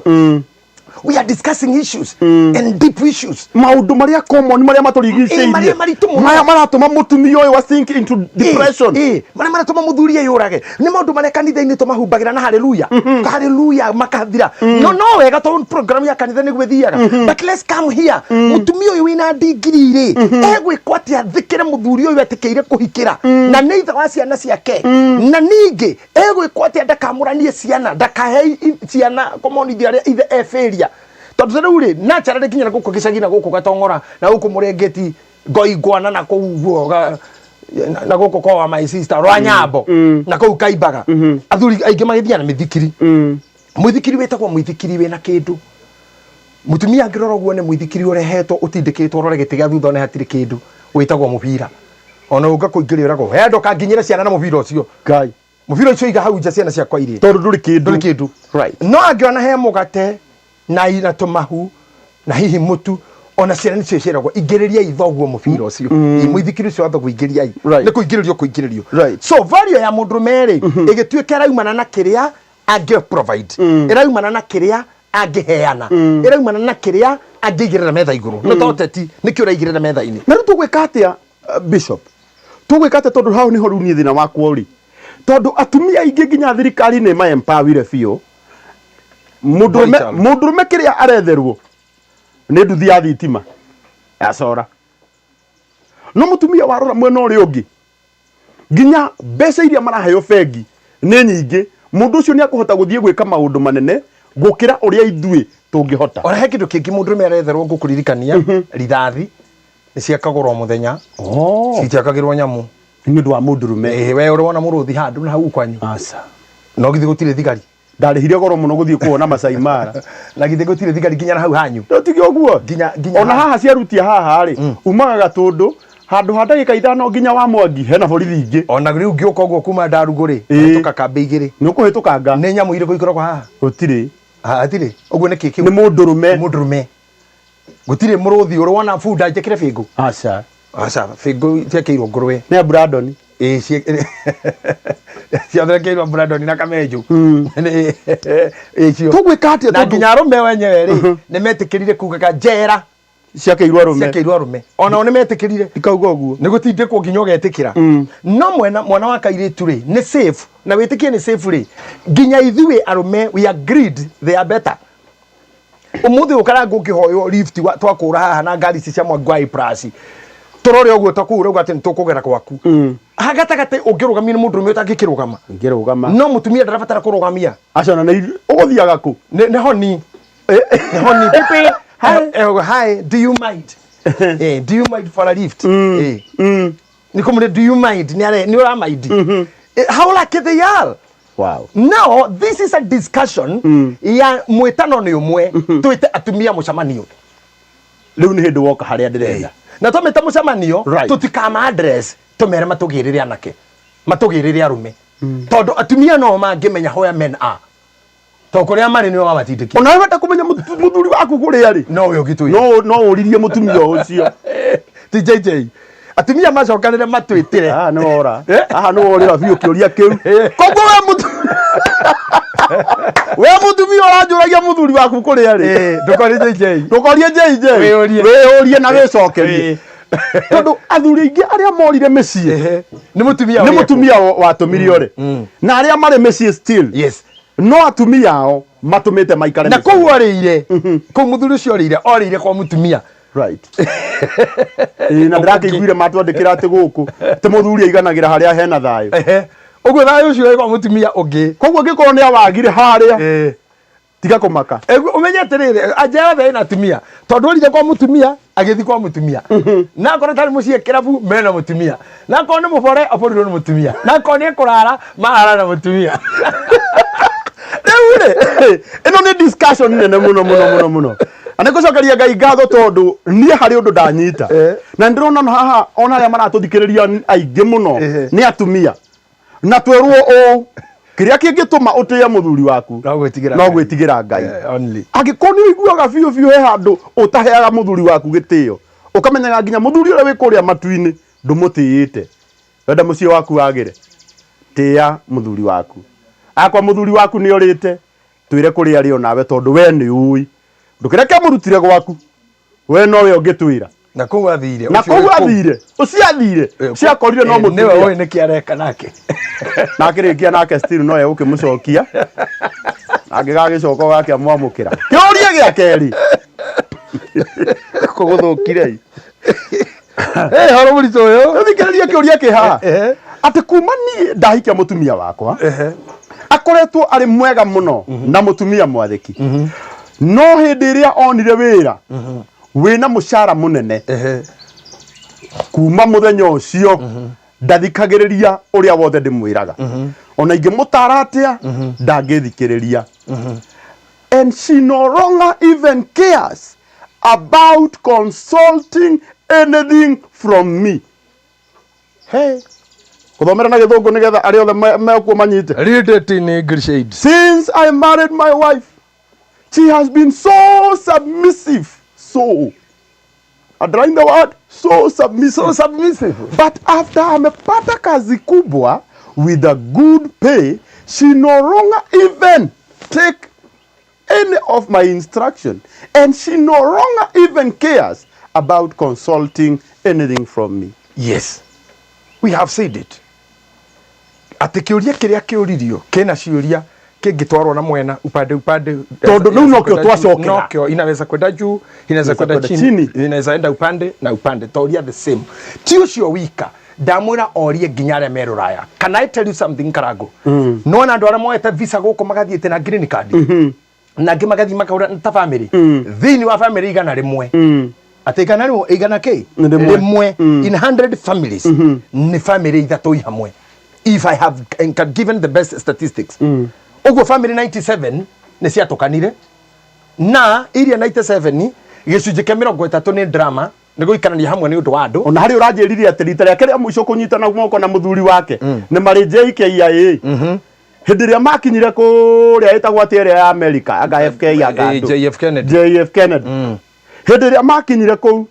[SPEAKER 2] we are discussing issues and deep issues
[SPEAKER 1] maundu maria common maria maturigiceirie maria maratuma mutumia uyu wa sink into depression
[SPEAKER 2] maria maratuma muthuria yurage ni maundu maria kanitha-ini tumahumbagira na hallelujah makathira no wega to program ya kanitha ni gwithiaga but let's come here mutumia uyu wina digiri egwikwa atia thikire muthuri uyu etikiire kuhikira na ni ithe wa ciana ciake na ningi egwikwa atia ndakamuranie ciana ndakahe ciana komonithia aria ithe efiria tondu riu ri naturally kinya guku gicagina guku gatongora na guku murengeti ngoigwana na kuguo na guku kwa my sister rwa nyambo na kuu kaimbaga athuri aingi magithia na mithikiri muthikiri wetagwo muthikiri wena kindu mutumia angirora guo ne muithikiri urehetwo utindikitwo rore gitiga thutha ne hatiri kindu witagwo mubira ona unga kuingiria urago hendo kanginyira ciana na mubira ucio
[SPEAKER 1] Ngai
[SPEAKER 2] mubira ucio iga hau nja ciana ciakwa iri
[SPEAKER 1] tondu nduri kindu
[SPEAKER 2] right no angiona he mugate na ina tumahu na hihi mutu ona ciana nicio ciragwo ingiriria ithoguo mubira ucio muithikiri ucio watho kuingiriria ni kuingiririo so value ya mundurume ri igituika raumana na kiria ange provide iraumana na kiria angeheana iraumana na kiria angigirira metha iguru no toteti nikio raigirira metha ini
[SPEAKER 1] na tugwika atia bishop tugwika atia tondu hau niho runie thina wakwo ri tondu atumia ingi nginya thirikari ne ma empower fio mundurume kiria aretherwo ni nduthi ya thitima ya sora no mutumia warora mwena uri ungi nginya mbeca iria maraheo bengi ni nyingi mundu ucio ni akuhota guthie gwika maundu manene gukira uria ithue tungihota
[SPEAKER 2] ona he kindu kingi mundurume aretherwo ngukuririkania rithathi ni ciakagurwo muthenya citiakagirwo nyamu
[SPEAKER 1] ni ndu wa mundurume
[SPEAKER 2] we urona muruthi handu na hau kwanyu
[SPEAKER 1] asa
[SPEAKER 2] no githi gutire thigari
[SPEAKER 1] ndarihire goro muno guthie kuona Masai Mara
[SPEAKER 2] na githi gutire thigari nginya na hau hanyu
[SPEAKER 1] tigi oguo
[SPEAKER 2] nginya
[SPEAKER 1] ona haha ciarutia haha ri umaga gatundu handu ha ndagika ithano nginya wa mwangi hena borithi ingi
[SPEAKER 2] ona riu ngiuka uguo kuma ndaruguri tuka kambe igiri
[SPEAKER 1] ni ukuhitukanga
[SPEAKER 2] ni nyamu ire guikoragwo haha
[SPEAKER 1] utiri
[SPEAKER 2] atiri uguo ni kiki
[SPEAKER 1] ni mundurume
[SPEAKER 2] gutire muruthi urwana funda njekire fingu
[SPEAKER 1] aca
[SPEAKER 2] fingu ciakeirwo ngurwe
[SPEAKER 1] ni Brandon
[SPEAKER 2] ciatherekeirwo Brandon na Kamenju icio
[SPEAKER 1] tugwika atia
[SPEAKER 2] na nginya arume wenyewe ri ni metikirire kugaga njera
[SPEAKER 1] ciakeirwo arume
[SPEAKER 2] ona one metikirire
[SPEAKER 1] ikauga uguo
[SPEAKER 2] ni gutindikwo nginya ugetikira no mwana wa kairitu ri ni safe na witikie ni safe ri nginya ithuĩ arume we agreed they are better umuthi ukara ngukihoyo lift twakura haha na ngari cia mwangwa iprasi turore uguo takura uga ati tukugera kwaku hagatagate ungirugamia ni mundu utangikirugama no mutumia ndarabatara kurugamia acona na uguthiaga ku
[SPEAKER 1] ne honi
[SPEAKER 2] pepe hi do you mind do you mind for a lift ni komune do you mind ni ura mind how like they are.
[SPEAKER 1] Wow.
[SPEAKER 2] Now this is a discussion ya mwetano ni umwe twite atumia mucamanio
[SPEAKER 1] riu ni hindu woka haria ndirenda
[SPEAKER 2] na tumeta mucamanio tutikama address tumere matugirire anake matugirire arume tondu atumia no mangimenya hoya men a to kuria mari ni wamatindiki
[SPEAKER 1] ona wenda kumenya muthuri waku kuria ri
[SPEAKER 2] no we ugitui
[SPEAKER 1] no uririe mutumia ucio
[SPEAKER 2] TJJ atumia macokanire matwitire
[SPEAKER 1] no ora no ora biu kiuria kiu kogo we mutumia uranjuragia muthuri waku kuria ri ndukorie JJ we na wicokerie tondu athuri ingi aria morire micii
[SPEAKER 2] ni
[SPEAKER 1] mutumia watumirio ri na aria mari micii still
[SPEAKER 2] yes
[SPEAKER 1] no atumia ao matumite maikare
[SPEAKER 2] na kou orire kou muthuri ucio orire kwa mutumia
[SPEAKER 1] right na ndirakeiguire matwandikira ati guku te muthuri aiganagira haria hena thayo
[SPEAKER 2] uguo thayo ucio kwa mutumia ungi
[SPEAKER 1] koguo ngikoro ni awagire haria tiga kumaka
[SPEAKER 2] umenye atiriri aja yothe ina atumia tondu orire kwa mutumia agithi kwa mutumia na korwo tari mucie kirabu mena mutumia na korwo ni mubore aborirwo ni mutumia na korwo ni kurara marara na mutumia
[SPEAKER 1] ino ni discussion nene muno anikucokeria Ngai ngatho tondu nie hari undu ndanyita na ndirona haha ona aria maratuthikiriria aingi muno ni atumia na twerwo o kiria kingituma utia muthuri waku no gwitigira Ngai angikoni wiguaga biu he handu utaheaga muthuri waku gitio ukamenyaga nginya muthuri uria wikuria matuini ndumutiite wenda mucie waku wagire tia muthuri waku akwa muthuri waku ni orite twire kuria rio nawe tondu we ni ui ndukireke murutire gwaku we no we ungitwira
[SPEAKER 2] na kou athire
[SPEAKER 1] uciathire ciakorire no mutumia
[SPEAKER 2] niwe oi niki areka nake
[SPEAKER 1] na kirikia nake still no ye ukimucokia angigagicoka gake amwamukira kiuria gia keri kuguthukire
[SPEAKER 2] horo murito uyu
[SPEAKER 1] thikiriria kiuria kiha ati kuma ni ndahikia mutumia wakwa akoretwo ari mwega muno na mutumia mwathiki no hindi iria onire wira wina mucara munene kuma muthenya ucio ndathikagiriria uria wothe ndimwiraga ona ingi mutara atia ndangithikiriria and she no longer even cares about consulting anything from me.
[SPEAKER 2] Hey.
[SPEAKER 1] Kuthomera na githungu nigetha ari othe mekuo manyite.
[SPEAKER 2] Read it in English shade.
[SPEAKER 1] Since I married my wife, she has been so submissive. So, underline the word, so submissive.
[SPEAKER 2] So submissive.
[SPEAKER 1] But after amepata kazi kubwa with a good pay, she no longer even take any of my instruction, and she no longer even cares about consulting anything from me.
[SPEAKER 2] Yes, we have said it. Ati kiuria kiria kiuririo kena ciuria kingitwarwo na mwena upande
[SPEAKER 1] Tondu riu nokio twacokera
[SPEAKER 2] nokio inaweza kwenda juu, inaweza kwenda chini, inaweza enda upande na upande toria the same. Ti ucio wika ndamwira orie nginya aria meruraya. Can I tell you something Karago? No na andu aria moete visa guko magathiete na green card na ngi magathi makaura ta family thini wa family igana rimwe ati igana rimwe igana ke rimwe in 100 families ni family ithatu ihamwe. If I have given the best statistics, ugo family 97 ni ciatokanire na iria 97 gicunje kia 30 ni drama nigo ikarania hamwe ni undu wa andu.
[SPEAKER 1] Ona hari uranjiririe ati rita rĩa kĩrĩa mũico kũnyitana guoko na mũthuri wake nĩ marĩ JKIA hindi ĩrĩa makinyire kũrĩa ĩtagwo atĩ ĩrĩa ya America anga FK anga
[SPEAKER 2] JF Kennedy
[SPEAKER 1] hindi ĩrĩa makinyire kũu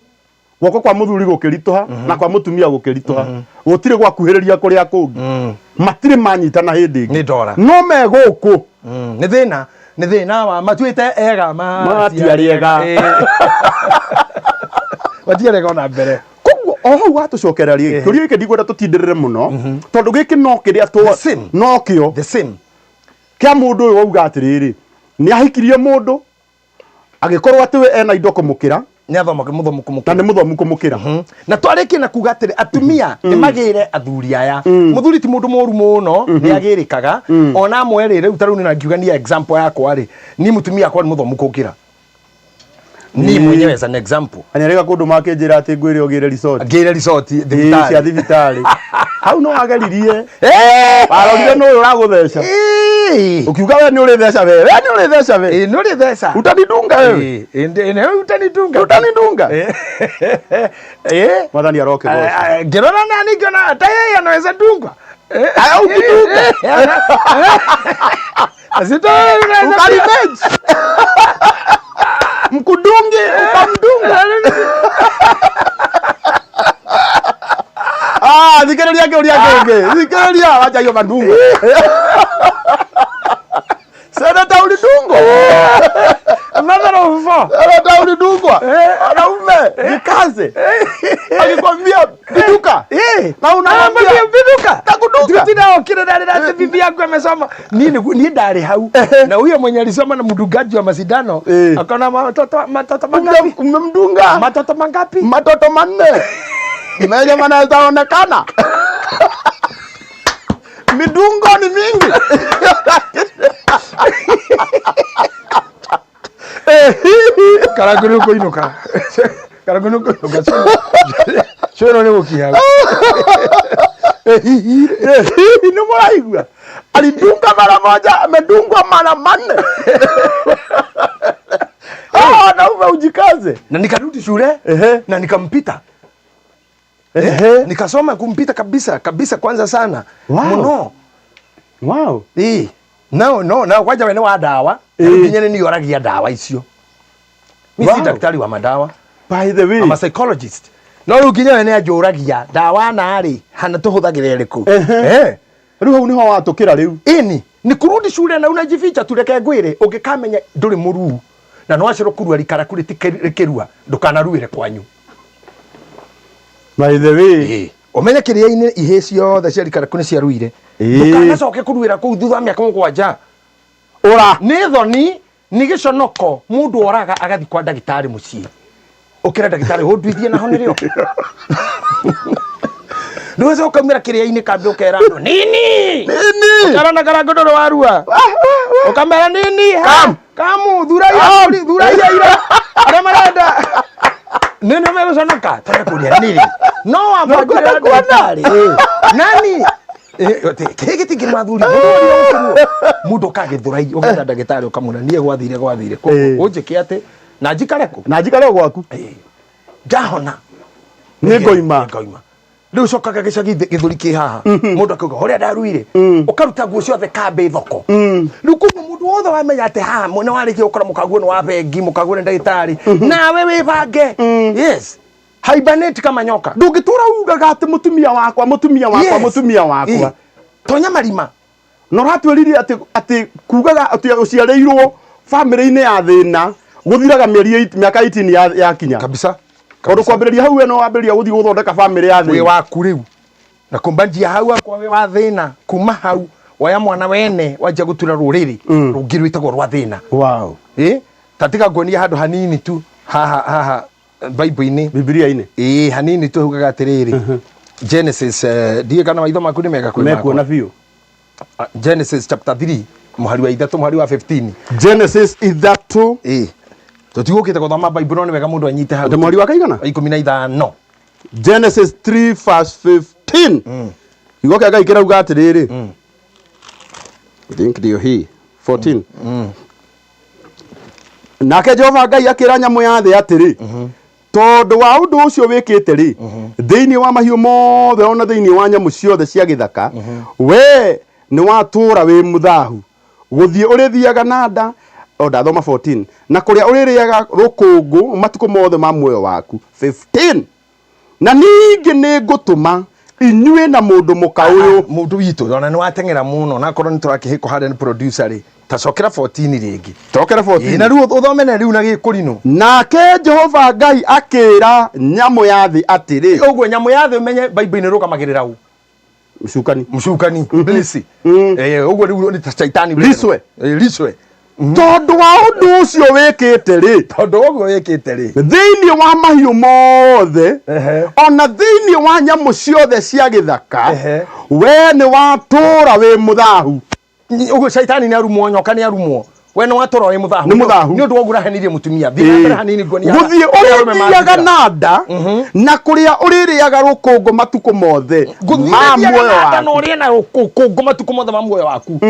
[SPEAKER 1] guoko kwa mũthuri gũkĩritũha na kwa mũtumia gũkĩritũha gũtirĩ gwakuhĩrĩria kũrĩa kũngĩ matirĩ manyitana hindi
[SPEAKER 2] ni ndora
[SPEAKER 1] no me gũkũ
[SPEAKER 2] ni thina wa matuite ega
[SPEAKER 1] matiarĩega
[SPEAKER 2] matiarĩega ona mbere
[SPEAKER 1] koguo oho watucokera ri kĩũria gĩkĩ ndigwenda tũtindirĩre mũno tondũ gĩkĩ no kĩrĩa nokĩo
[SPEAKER 2] the same
[SPEAKER 1] kĩa mũndũ ũyũ wauga atĩrĩrĩ nĩ ahikirie mũndũ agĩkorwo atĩ we ena indo kũmũkĩra
[SPEAKER 2] ni athoma muthomu kumukira
[SPEAKER 1] na ni muthomu kumukira
[SPEAKER 2] na twariki na kuga atiri atumia ni magire athuri aya muthuri ti mundu moru muno ni agirikaga ona mwere riu taru ni na ngiuga ni example yakwa ri ni mutumia kwa ni muthomu kukira ni mwenyewe as an example
[SPEAKER 1] anyarega kundu makinjira ati ngwire ogire resort
[SPEAKER 2] thibitari
[SPEAKER 1] hau no ageririe arorire no uragutheca ukiuga we ni uri theca we
[SPEAKER 2] ni uri theca
[SPEAKER 1] utanidunga wewe utanidunga mwathani aroke boss
[SPEAKER 2] ngirora nani ngiona ta yeye anaweza dungwa
[SPEAKER 1] ukidunga
[SPEAKER 2] asito
[SPEAKER 1] ukarevenge mkudungi ukamdunga thikiriria kiuria kingi thikiriria wacha hiyo mandunga senata ulidungwa
[SPEAKER 2] mother of four
[SPEAKER 1] senata ulidungwa anaume nikaze akikwambia biduka na unaambia
[SPEAKER 2] biduka
[SPEAKER 1] takudunga
[SPEAKER 2] tutinao kile bibi yangu amesoma ni ndari hau na huyo mwenye alisoma na mdungaji wa masidano akaona matoto mangapi
[SPEAKER 1] umemdunga
[SPEAKER 2] matoto mangapi
[SPEAKER 1] matoto manne Meja mana taonekana midungo ni mingi
[SPEAKER 2] karaguru ko inuka shoro ne wokia
[SPEAKER 1] ni mwaigwa alidunga mara moja amedungwa mara manne na ujikaze
[SPEAKER 2] na nikarudi shule na nikampita nikasoma kumpita kabisa kwanza sana muno no kwaja wene wa dawa nginyene ni yoragia dawa icio mimi si daktari wa madawa
[SPEAKER 1] by the way
[SPEAKER 2] I'm a psychologist no ruginya wene ajoragia dawa na ari hana tuhuthagire riku
[SPEAKER 1] riu hau niho watukira riu
[SPEAKER 2] ni kurudi shule na unajificha tureke ngwire ungikamenya nduri muru na no aciro kurua rikara kuri tikirua ndukanaruire kwanyu.
[SPEAKER 1] By the way,
[SPEAKER 2] omenya kiria-ini ihe ciothe cia rikara kuni cia ruire ndukanacoke kuruira kuu thutha miaka 7
[SPEAKER 1] ora
[SPEAKER 2] ni thoni ni giconoko mundu oraga agathi kwa ndagitari mucii ukira ndagitari hunduithie naho nirio nduweze ukamira kiria-ini kambe ukera ndo nini ukarana karago ndoro warua ukamera nini kamu thuraia ira ara marenda nene meguconoka tare kuria nini no wabagura ndagitari nani kege tiki mathuri mundu kagithurai ugetha ndagitari ukamuna nie gwathire unjike ate na njikare
[SPEAKER 1] gwaku
[SPEAKER 2] njahona
[SPEAKER 1] ni ngoima
[SPEAKER 2] riu cokaga gicagi githuri ki haha mundu akiuga horia ndaruire ukaruta nguo ciothe kambe thoko riu kuma mundu wothe wamenya ati ha mwena wariki ukora mukaguo ni wa bengi mukaguo ni ndagitari nawe wibange yes hibernate kama nyoka
[SPEAKER 1] ndungitura ugaga ati mutumia wakwa
[SPEAKER 2] tonya marima
[SPEAKER 1] no ratwirire ati kugaga ati uciareirwo family-ini ya thina guthiraga miaka 18 ya kinya
[SPEAKER 2] kabisa
[SPEAKER 1] Kodo kwambĩrĩria hau eno wambĩrĩria gũthiĩ gũthondeka family ya thĩ.
[SPEAKER 2] We waku rĩu. Na kumbanjia hau akwa we wa thĩna kuma hau waya mwana wene wajia gutura rũrĩrĩ rũngĩ rwĩtagwo rwa thĩna.
[SPEAKER 1] Wow.
[SPEAKER 2] Tatiga nguonia handũ hanini tu haha Bible-inĩ
[SPEAKER 1] Biblia-inĩ.
[SPEAKER 2] Hanini tu hugaga atĩrĩrĩ. Genesis ndiye kana maitho maku nĩ mega kwĩ
[SPEAKER 1] mekuona biũ.
[SPEAKER 2] Genesis chapter 3 mũhari wa 3 mũhari wa 15.
[SPEAKER 1] Genesis 3.
[SPEAKER 2] Tutigukite guthoma Bible ni wega mundu anyite hau.
[SPEAKER 1] Mwari wa kaigana?
[SPEAKER 2] 15.
[SPEAKER 1] Genesis 3 verse 15. Igo kĩa Ngai kĩrauga atĩrĩrĩ. I think ndio hii 14. Nake Jehova Ngai akĩra nyamũ ya thĩ atĩrĩ. Tondũ wa ũndũ ũcio wĩkĩte rĩ, thĩinĩ wa mahiũ mothe ona thĩinĩ wa nyamũ ciothe cia gĩthaka, we nĩ watũũra wĩ mũthahu. Gũthiĩ ũrĩthiaga na nda ndathoma 14 na kuria uririaga rukungu matuko mothe ma muoyo waku 15 na ningi ni ngutuma inyue na mundu muka uyu
[SPEAKER 2] mundu witu ona ni watengera muno na korwo ni turakihiko hard producer ri tacokera 14 ringi
[SPEAKER 1] tokera 14
[SPEAKER 2] na riu uthomene riu na gikurino
[SPEAKER 1] nake Jehova Ngai akira nyamo ya thi atiri
[SPEAKER 2] uguo nyamo ya thi umenye Bible ni rukamagirira u mshukani blisi uguo riu ni shaitani liswe Tondu wa undu ucio wikite ri thiini
[SPEAKER 1] wa mahiũ mothe ona thiini wa nyamũ ciothe cia gĩthaka we ni watũũra wi mũthahu
[SPEAKER 2] uguo shaitani ni arumwo nyoka ni arumwo we ni watũũra wi mũthahu ni undu wogura henirie mutumia thina hanini ngonia
[SPEAKER 1] guthie ũrĩthiaga na nda na kuria ũrĩrĩaga rũkũngũ matukũ mothe
[SPEAKER 2] ma muoyo waku na ũrĩe na rũkũngũ matukũ mothe ma muoyo waku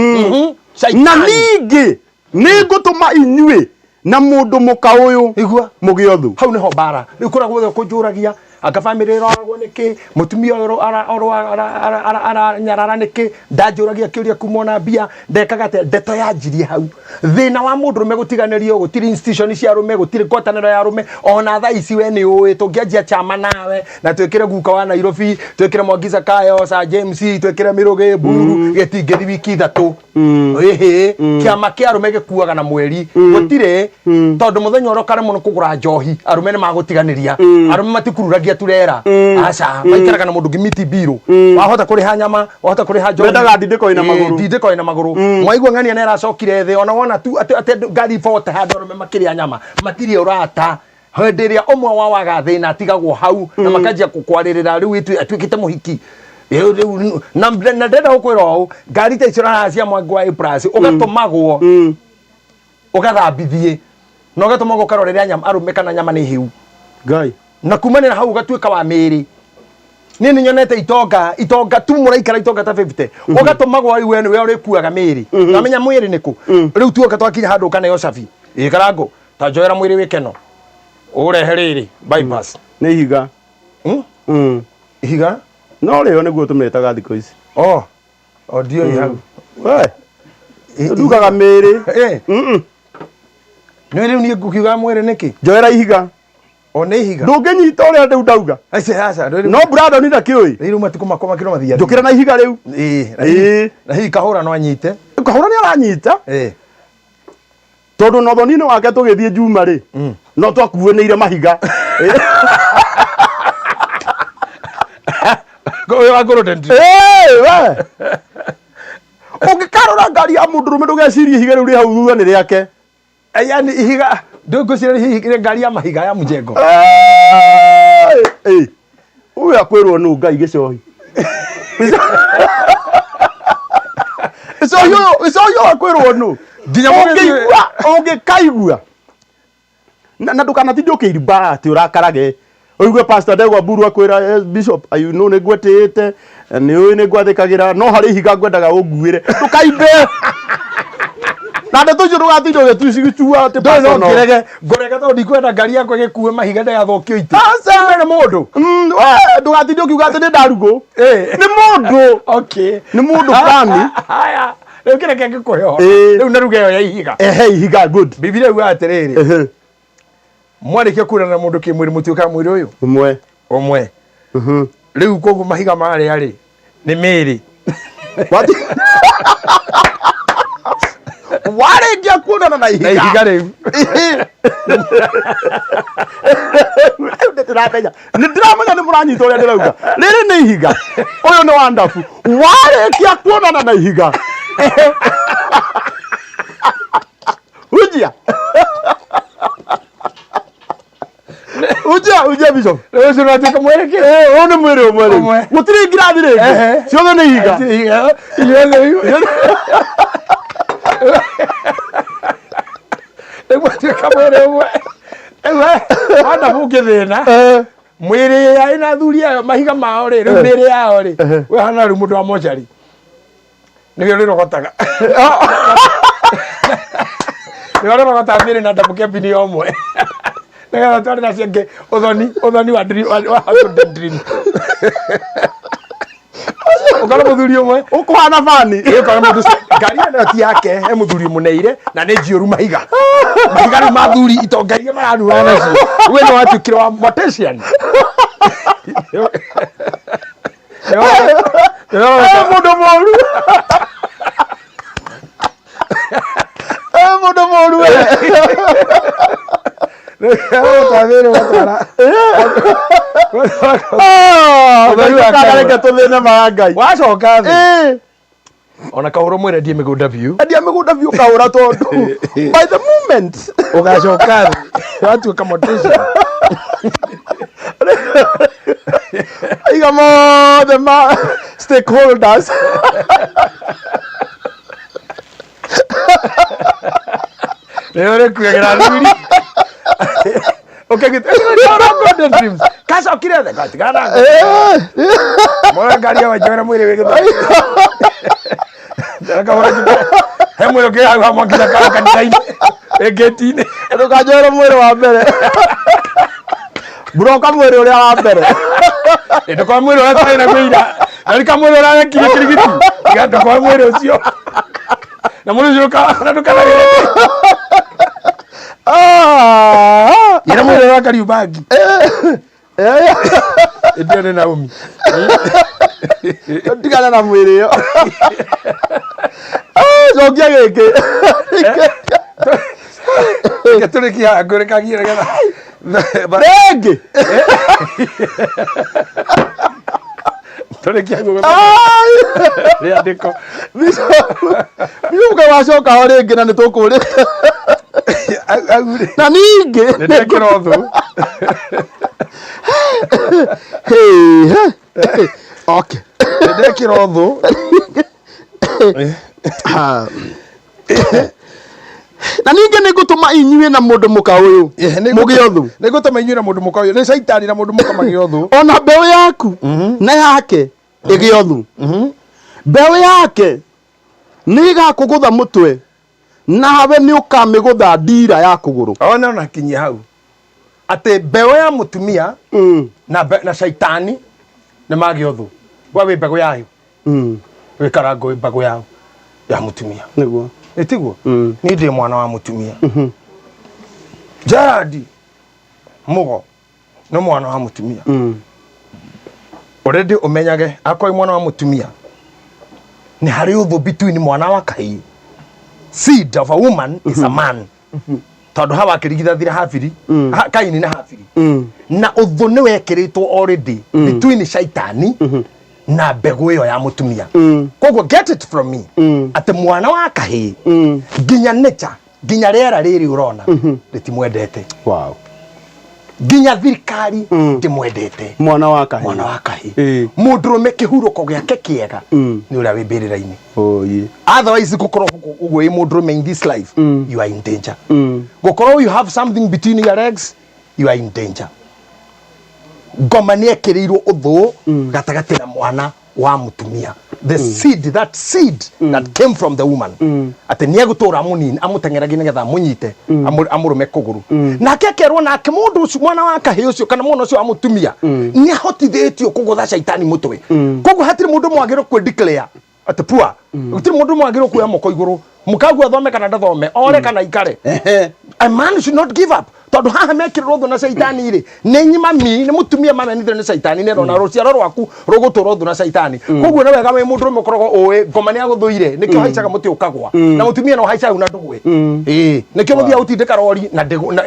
[SPEAKER 1] na ningĩ ni ngutuma inyue na mundu muka uyu
[SPEAKER 2] igua
[SPEAKER 1] mugiothu
[SPEAKER 2] hau niho bara riu kuragwo gwe kunjuragia aka family roragwo niki mutumia ara nyarara niki ndanjuragia kiuria kumona mbia ndekaga te ndeto ya njiri hau thina wa mundu rume gutiganirio gutiri institution cia rume gutiri ngwataniro ya rume ona tha ici we ni uwi tungianjia chama nawe na twikire guka wa Nairobi twikire Mwangiza Kayo sa James twikire Miruge Buru getingeri wiki ithatu kiama kia rume gikuaga na mweri gutire tondu muthenya urokare muno kugura njohi arume ni magutiganiria arume matikururagia turera aca maikaraga na mundu ngimiti biro wahota kuriha nyama wahota kuriha njohi
[SPEAKER 1] wendaga ndindiko
[SPEAKER 2] ina maguru mwaigua ng'ania na iracokire thi ona wona tu ati ngari 40 handu arume makiria nyama matirie urata hendiria umwe wa waga thina atigagwo hau na makanjia kukwaririra riu atuikite muhiki na ndenda gukwira u ngari ta icira cia mwangu wa APRECIATION ugatumagwo ugathambithie no gatumagwo karoreria nyama arume kana nyama ni hiu
[SPEAKER 1] Ngai
[SPEAKER 2] na kumanira hau gatuika wa miri nini nyonete itonga tu muraikara itonga ta 50 ugatumagwo riu we urikuaga miri namenya mwiri niku riu tu ukatwakinya handu kana yosafi ikarango ta njoera mwiri wikeno urehe riri bypass
[SPEAKER 1] ni higa
[SPEAKER 2] higa
[SPEAKER 1] no leo niguo tumetaga thiko ici
[SPEAKER 2] ndio hau
[SPEAKER 1] we ndugaga miri
[SPEAKER 2] ni riu ni ngukiuga mwiri niki
[SPEAKER 1] njoera ihiga
[SPEAKER 2] one higa
[SPEAKER 1] ndunginyita uria ndu ndauga
[SPEAKER 2] aca
[SPEAKER 1] no brado ni ndakiui
[SPEAKER 2] riu matuko makoma kiro mathia
[SPEAKER 1] ndukira na ihiga riu
[SPEAKER 2] na hi kahura no anyite
[SPEAKER 1] kahura ni aranyita tondu no thoni-ini wake tugithie Juma ri no twakuoneire mahiga
[SPEAKER 2] we wagoro dendi
[SPEAKER 1] we ungikarora ngari ya mundu rume ndugecirie ihiga riu ri hau thutha ni riake
[SPEAKER 2] yani ihiga ndungocira hihi ngari ya mahiga ya mujengo
[SPEAKER 1] uyu akwirwo nu Ngai gicohi icohi akwirwo nu
[SPEAKER 2] nginya
[SPEAKER 1] ungikaigua na ndukanatinde ukiirimba ati urakarage Oigwe pastor ndegwa buru akwira bishop ayu no ne gwetete ni uyu ne gwathikagira no hari higa ngwendaga unguire tukaimbe na ndeto cio ndugatinde ugitucigicua ati pastor no
[SPEAKER 2] kirege ngorega to ndikwenda ngari yakwa gikuwe mahiga ndathokio itu asa ni mundu
[SPEAKER 1] ndugatinde ukiuga ati ni ndarugo ni mundu
[SPEAKER 2] okay
[SPEAKER 1] ni mundu fulani
[SPEAKER 2] haya riu kireke ngikuyo riu naruga yo ya ihiga
[SPEAKER 1] ihiga good
[SPEAKER 2] biblia uga atiriri mwarike kura na mundu kimwiri mutioka mwiri uyu umwe riu kogu mahiga mari ari ni miri
[SPEAKER 1] warengia kuonana na ihiga
[SPEAKER 2] riu
[SPEAKER 1] ndiramenya ni muranyita uria ndirauga riri ni ihiga uyu ni wonderful warengia kuonana na ihiga ujia ujia bishop
[SPEAKER 2] riu cio natuika mwereke
[SPEAKER 1] uyu ni mwiri umwe gutiri ngirathi ringi ciothe ni ihiga
[SPEAKER 2] Tuika mwiri umwe wanda buke thina mwiri ina thuri ayo mahiga mao ri riu miri yao ri we hana riu mundu wa mochari nio rirogotaga nio rirogotaga miri na ndabuke bini omwe nega twari na cienge uthoni wa dream ukara muthuri umwe
[SPEAKER 1] ukuhana fani
[SPEAKER 2] ukara mundu ngari ino ti yake he muthuri muneire na ne njioru mahiga ri mathuri itongarie maranura nacio we no watukire wa mortician
[SPEAKER 1] mundu moru mundu moru tuthine maangai
[SPEAKER 2] wacoka thi ona kahura mwire ndie migunda biu
[SPEAKER 1] kahura tondu by the moment
[SPEAKER 2] ugacoka thi watuika mortician
[SPEAKER 1] iga mothe ma stakeholders
[SPEAKER 2] rero kuyagira thuri okay golden dreams kasa kire the katigana mora ngari wa jora mwire wege ndaka wora he mwire ke ha mwakira ka kanitha-ini egetine
[SPEAKER 1] ndukajora mwire wa mbere broka mwire uria wa mbere
[SPEAKER 2] ndukwa mwire wa taina gwira ndika mwire uria kire kirigiti ndukwa mwire ucio na mwire ucio ka ndukana ira mwire wa kari bagi ndio ni Naomi
[SPEAKER 1] ndigana na mwire yo jogia geke
[SPEAKER 2] Katolikia agorekagira gana
[SPEAKER 1] rege
[SPEAKER 2] Tolekia go ria deko
[SPEAKER 1] biuga wacoka ho ringi na nitukuri na ningi
[SPEAKER 2] ndekira othu
[SPEAKER 1] okay
[SPEAKER 2] ndekira othu
[SPEAKER 1] na ningi nigutuma inyue na mundu muka uyu mugiothu
[SPEAKER 2] nigutuma inyue na mundu muka uyu ni saitani na mundu muka magiothu
[SPEAKER 1] ona mbeu yaku na yake igiothu mbeu yake niga kugutha mutwe nawe ni ukamigutha ndira ya kuguru
[SPEAKER 2] ona na kinyia hau ate mbeu ya mutumia na saitani ni magiothu wa we mbegu yayo we karango mbegu yayo ya mutumia
[SPEAKER 1] niguo
[SPEAKER 2] etiguo ni ndi mwana wa mutumia jadi mugo no mwana wa mutumia already umenyage akoi mwana wa mutumia ni hari uthu between mwana wa kai seed of a woman is a man tondu hawa akirigithathira hafiri kaini na hafiri na uthu ni wekiritwo already between shaitani na mbegu iyo ya mutumia koguo get it from me ati mwana wa kahi ginya nature ginya riera riri urona ritimwendete
[SPEAKER 1] wow
[SPEAKER 2] ginya thirikari ndimwendete
[SPEAKER 1] mwana wa
[SPEAKER 2] kahi mundurume kihuruko giake kiega ni uria wibirira-ini
[SPEAKER 1] ye
[SPEAKER 2] otherwise gukorwo uguo i mundurume in this life you are in danger gukorwo you have something between your legs you are in danger ngoma ni ekirirwo uthu gatagati na mwana wa mutumia. The seed, that seed that came from the woman. Ate ni agutura munini amutengeraga nigetha munyite amurume kuguru. Nake akerwo nake mundu ucio mwana wa kahii ucio kana mwana ucio wa mutumia ni ahotithitio kugutha shaitani mutwe. Koguo hatiri mundu mwagiro ku declare ate pua. Gutiri mundu mwagiro kuya moko iguru. Mukagu athome kana ndathome ore kana ikare. A man should not give up. Tondu haha mekirwo thu na shaitani ri ni nyima mi ni mutumia mamenithire ni shaitani ni rona ruciaro rwaku ruguturwo thu na shaitani. Koguo na wega we mundu mukoragwo uwe ngoma ni aguthuire nikio haicaga muti ukagwa na mutumia no haicaga una ndugwe nikio muthia utindika rori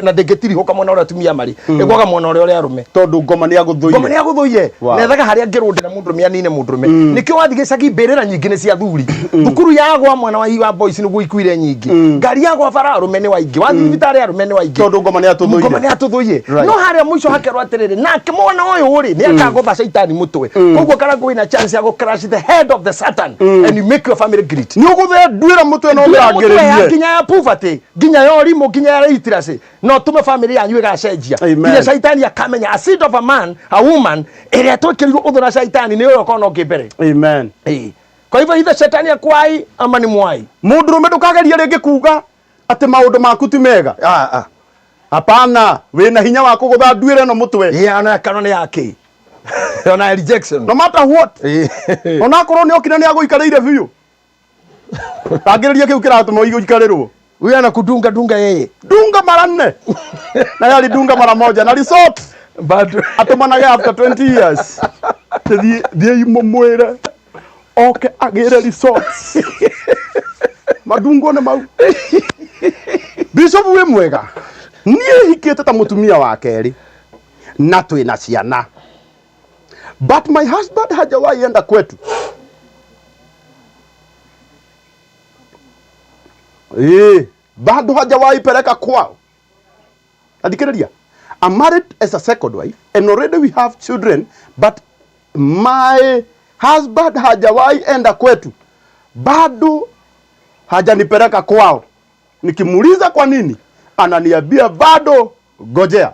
[SPEAKER 2] na ndegitiri hoka mwana uri atumia mari igwaga mwana uri arume tondu ngoma ni aguthuire na thaga haria ngirundira mundu rumia nine mundu rume nikio wathigicagi mbirira nyingi ni cia thuri thukuru yagwa mwana wa boys niguo ikuire nyingi ngari yagwa bara arume ni waingi wathibitari arume ni waingi tondu ngoma ni atuthuye no haria mwisho hakerwo atiriri nake mwana uyu uri ni akagotha shaitani mutwe koguo kana kwina chance ya go crash the head of the Satan and you make your family great ni uguthe ndwira mutwe no ngagiririe ginya ya poverty ginya ya orimu ginya ya illiteracy no tume family yanyu igacenjia ginya shaitani akamenya a seed of a man a woman ere atwekirirwo uthura shaitani ni uyo kono kibere. Amen. Kwa hivyo either shetani akwai ama ni mwai mundu rume ndukageria ringi kuga ati maundu maku ti mega. Hapana, wina hinya wa kugutha ndwire no mutwe ana kanone yake ona rejection no matter what ona korwo ni okina ni aguikarire biu agiriria kiu kiratu mo iguikarirwo uyu ana kudunga dunga yeye dunga mara 4 na yali dunga mara moja na resort but atumanage after 20 years thie imomwire okay agire resort madungo ne mau Bishop we mwega nie hikete ta mutumia wa keri na twina ciana but my husband hajawahi enda kwetu. Bado hajawahi peleka kwao. Adikiriria, I'm married as a second wife and already we have children but my husband hajawahi enda kwetu. Bado hajanipeleka kwao. Nikimuuliza kwa nini ananiambia bado gojea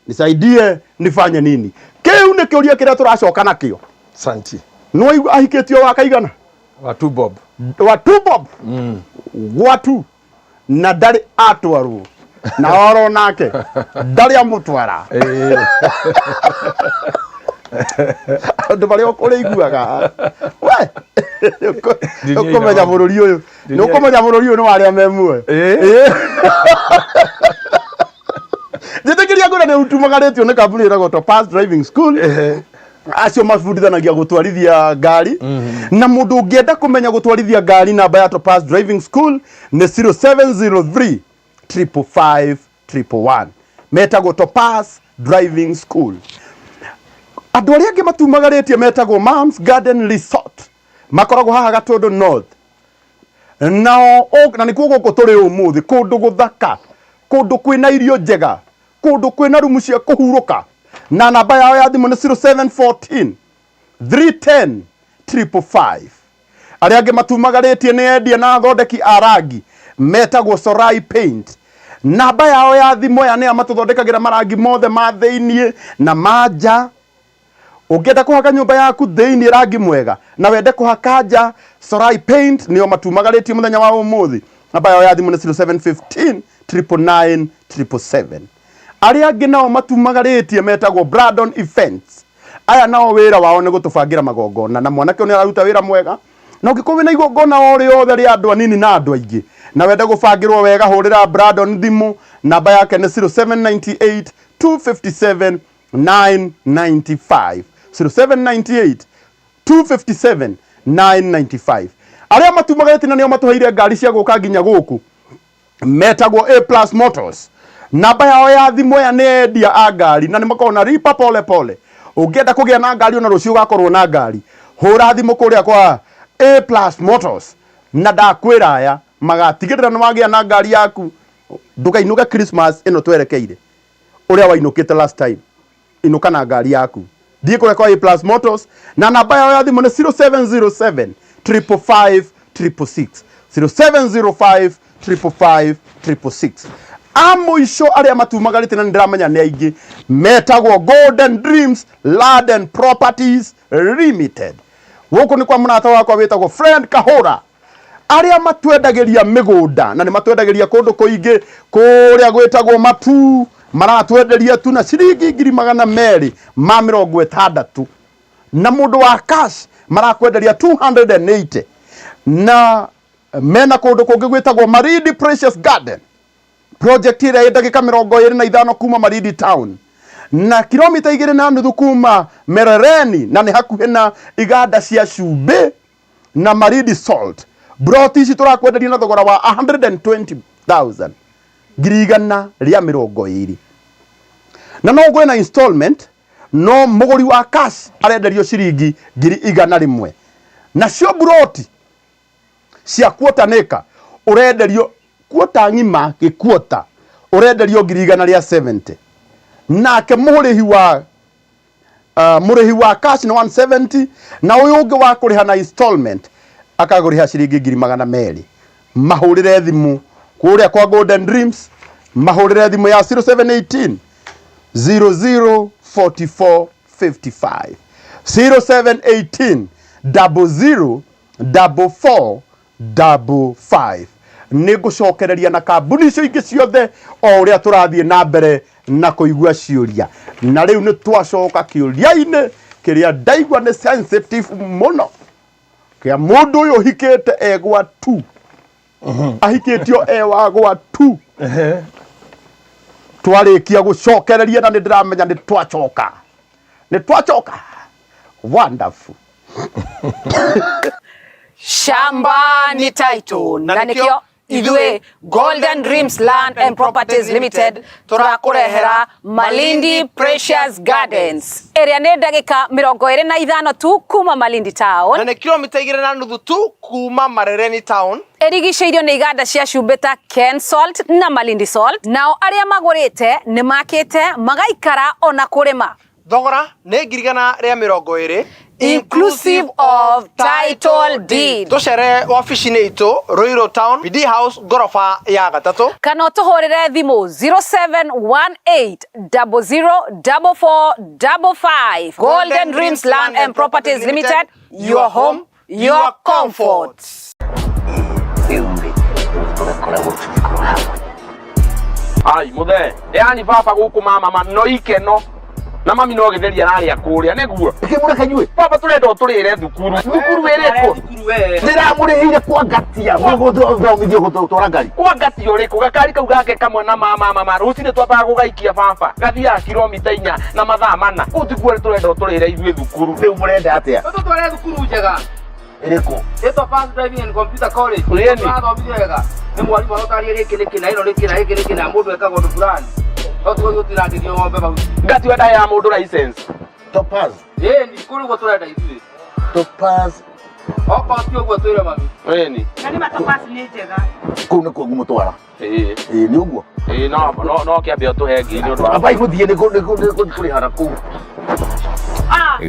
[SPEAKER 2] nisaidie nifanye nini. Kiu ni kiuria kiria turacoka nakio. Santi. No ahiketio wakaigana watu bob watu na ndari atwaru na oro nake ndari amutwara andu bari okore iguaga we ukomenya bururi uyu nukomenya bururi uyu ni waria memuo Jitekiria ngona ne utumagaretio ne kabuni irago to pass driving school acio mafundithanagia gutwarithia ngari na mundu ungienda kumenya gutwarithia ngari namba ya to pass driving school ni 0703 555 111 metagwo to pass driving school. Andu aria angi matumagaretie metagwo Moms Garden Resort makoragwo haha Gatundu North nao na nikuo guku turi umuthi kundu guthaka kundu kwina irio njega kundu kwina rumu cia kuhuruka na namba yao ya thimu ni 0714 310 555. Aria angi matumagaretie ni endia na athondeki a rangi metagwo Sorai Paint. Namba yao ya thimu ya ni amatuthondekagira marangi mothe ma theinie na manja. Ungenda kuhaka nyumba yaku theinie rangi mwega na wende kuhaka nja Sorai Paint nio matumagaretie muthenya wa umuthi. Namba yao ya thimu ni 0715 999 777. Aria angi nao matumagaretie metagwo Brandon Events. Aya nao wira wao ni gutubangira magongona na mwanake ni araruta wira mwega na ungikuwa na igongona o riothe ri andu anini na andu aingi na wende gubangirwo wega hurira Brandon thimu namba yake ni 0798 257 995 0798 257 995. Aria matumagaretie na nio matuheire ngari cia guka nginya guku metagwo A+ Motors. Namba yao ya thimu ya ni endia a ngari na ni makona ripa pole pole. Ungienda kugia na ngari ona rucio gakorwo na ngari hura thimu kuria kwa A+ Motors na ndakwira aya magatigirira ni wagia na ngari yaku ndukainuka Christmas ino twerekeire uria wainukite last time inuka na ngari yaku thie kuria kwa A+ Motors na namba yao ya thimu ni 0707 555 666 0705 555 666.
[SPEAKER 1] amuico aria matumagarite na ndiramenya ni aingi metagwo Golden Dreams Land and Properties Limited. Guku ni kwa munata wakwa witagwo friend Kahura aria matwendagiria migunda na ni matwendagiria kundu kuingi kuria gwitagwo Matu, maratwenderia tu na ciringi 260 na mundu wa cash marakwenderia 280 na mena kundu kungi gwitagwo Malindi Precious Garden project ira ndagika 25 kuma Malindi town na kilomita 2.5 kuma Merereni na ni hakuhe na iganda cia cumbi na Malindi salt. Broti ici turakwenderia na thogora wa 120,000 girigana ria 20 na no gwena installment no muguri wa cash arenderio ciringi 100,000 na cio broti cia kuota neka urenderio kuota ngima gikuota urenderio 170 nake murehi wa cash na 170 na uyu ungi wa kuriha na installment akaguriha ciringi 200,000. mahurire thimu kuria kwa Golden Dreams, mahurire thimu ya 0718 004455 0718 004455. Nigucokereria na kambuni icio ingi ciothe o uria turathie na mbere na kuigua ciuria na riu ni twacoka kiuria-ini kiria ndaigua ni sensitive muno kia mundu uyu hikite egwa tu ahikitio ewagwa tu twarikia gucokereria na ndiramenya ni twacoka wonderful.
[SPEAKER 3] Shamba ni title na nikio ithue Golden Dreams Land and Properties Limited turakurehera Malindi Precious Gardens area ne ndagika 25 tu kuma Malindi town
[SPEAKER 4] na ni kilomita 2.5 tu kuma Marereni town.
[SPEAKER 3] Erigiceirio ni iganda cia cumbita Ken Salt na Malindi Salt. Nao aria magurite ni makite magaikara ona kurima.
[SPEAKER 4] Thogora ni girigana ria 20
[SPEAKER 3] inclusive of title deed.
[SPEAKER 4] Tucere office-ini itu Ruiru Town, BD House, gorofa ya gatatu.
[SPEAKER 3] Kana tuhorere thimu 0718004455. Golden Dreams Land and Properties Limited, your home, your comfort.
[SPEAKER 5] Ai muthe yani baba guku mama no ikeno na mami no getheria nari akuria neguo ikimureka nyue baba turenda turire thukuru wereko thukuru we ndira murihire kwa gatia mugo thomithio gutora ngari kwa gatia uriku gakari kau gake kamwe na mama rucine twambaga gugaikia baba gathia kilomita 4 na mathaa 4 utiguo turenda turire ithuĩ thukuru riu murenda atia tutware thukuru njega iriko eto pass driving and computer college twathomithio wega ni mwarimu arotari riki na ino riki na mundu ekaga undu fulani otugo tutirangithio ng'ombe bau ngati wenda ya mundu license topaz ni kuri go turenda ithuĩ topaz opa tio go twire mami ni kani matopaz ni njega kuu ni kuo ngumutwara ni uguo no kiambia tuhengi ni undu aba iguthie ni kuri haraku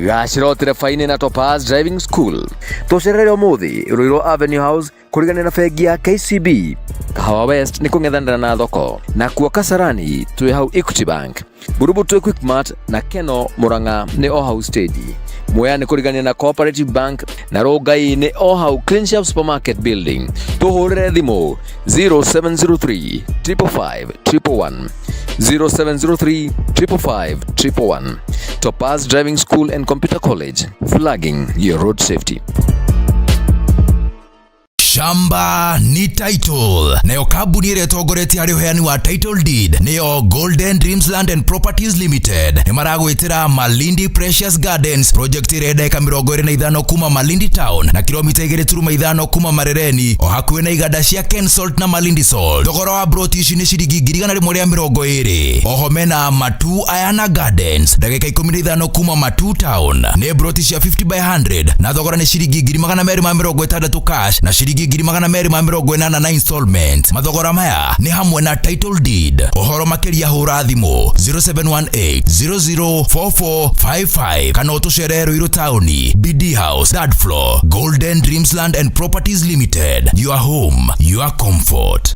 [SPEAKER 6] gacirotire faini na Topaz Driving School tucerere umuthi Ruiru Avenue House kurigana na bengi ya KCB. Kahawa West ni kung'ethanira na thoko na kuo Kasarani twi hau Equity Bank. Burubu twi Quickmart na Keno Murang'a ni o hau Stadi. Mwea ni kurigania na Cooperative Bank na Rongai ni o hau Cleanshelf Supermarket Building. Tuhurire thimu 0703 555 111 0703 555 111. Topaz Driving School and Computer College, flagging your road safety.
[SPEAKER 7] Shamba ni title nayo kabuni ire togoretie ari uheani wa title deed niyo Golden Dreams Land and Properties Limited ni maragwitira Malindi Precious Gardens project ire ndeka 25 kuma Malindi town na kilomita 2.5 kuma Marereni o hakuhe na iganda cia Ken Salt na Malindi Salt. Thogora wa broti ici ni ciringi 120 oho mena Matu Ayana Gardens ndagika 15 kuma Matu town ni broti cia 50 by 100 na thogora ni ciringi 260 cash na ciringi 280 na installment. Mathogora maya ni hamwe na title deed. Ohoro makeria hura thimu 0718 004455 kana utucere Ruiru Town, BD House, third floor, Golden Dreams Land and Properties Limited, your home, your comfort.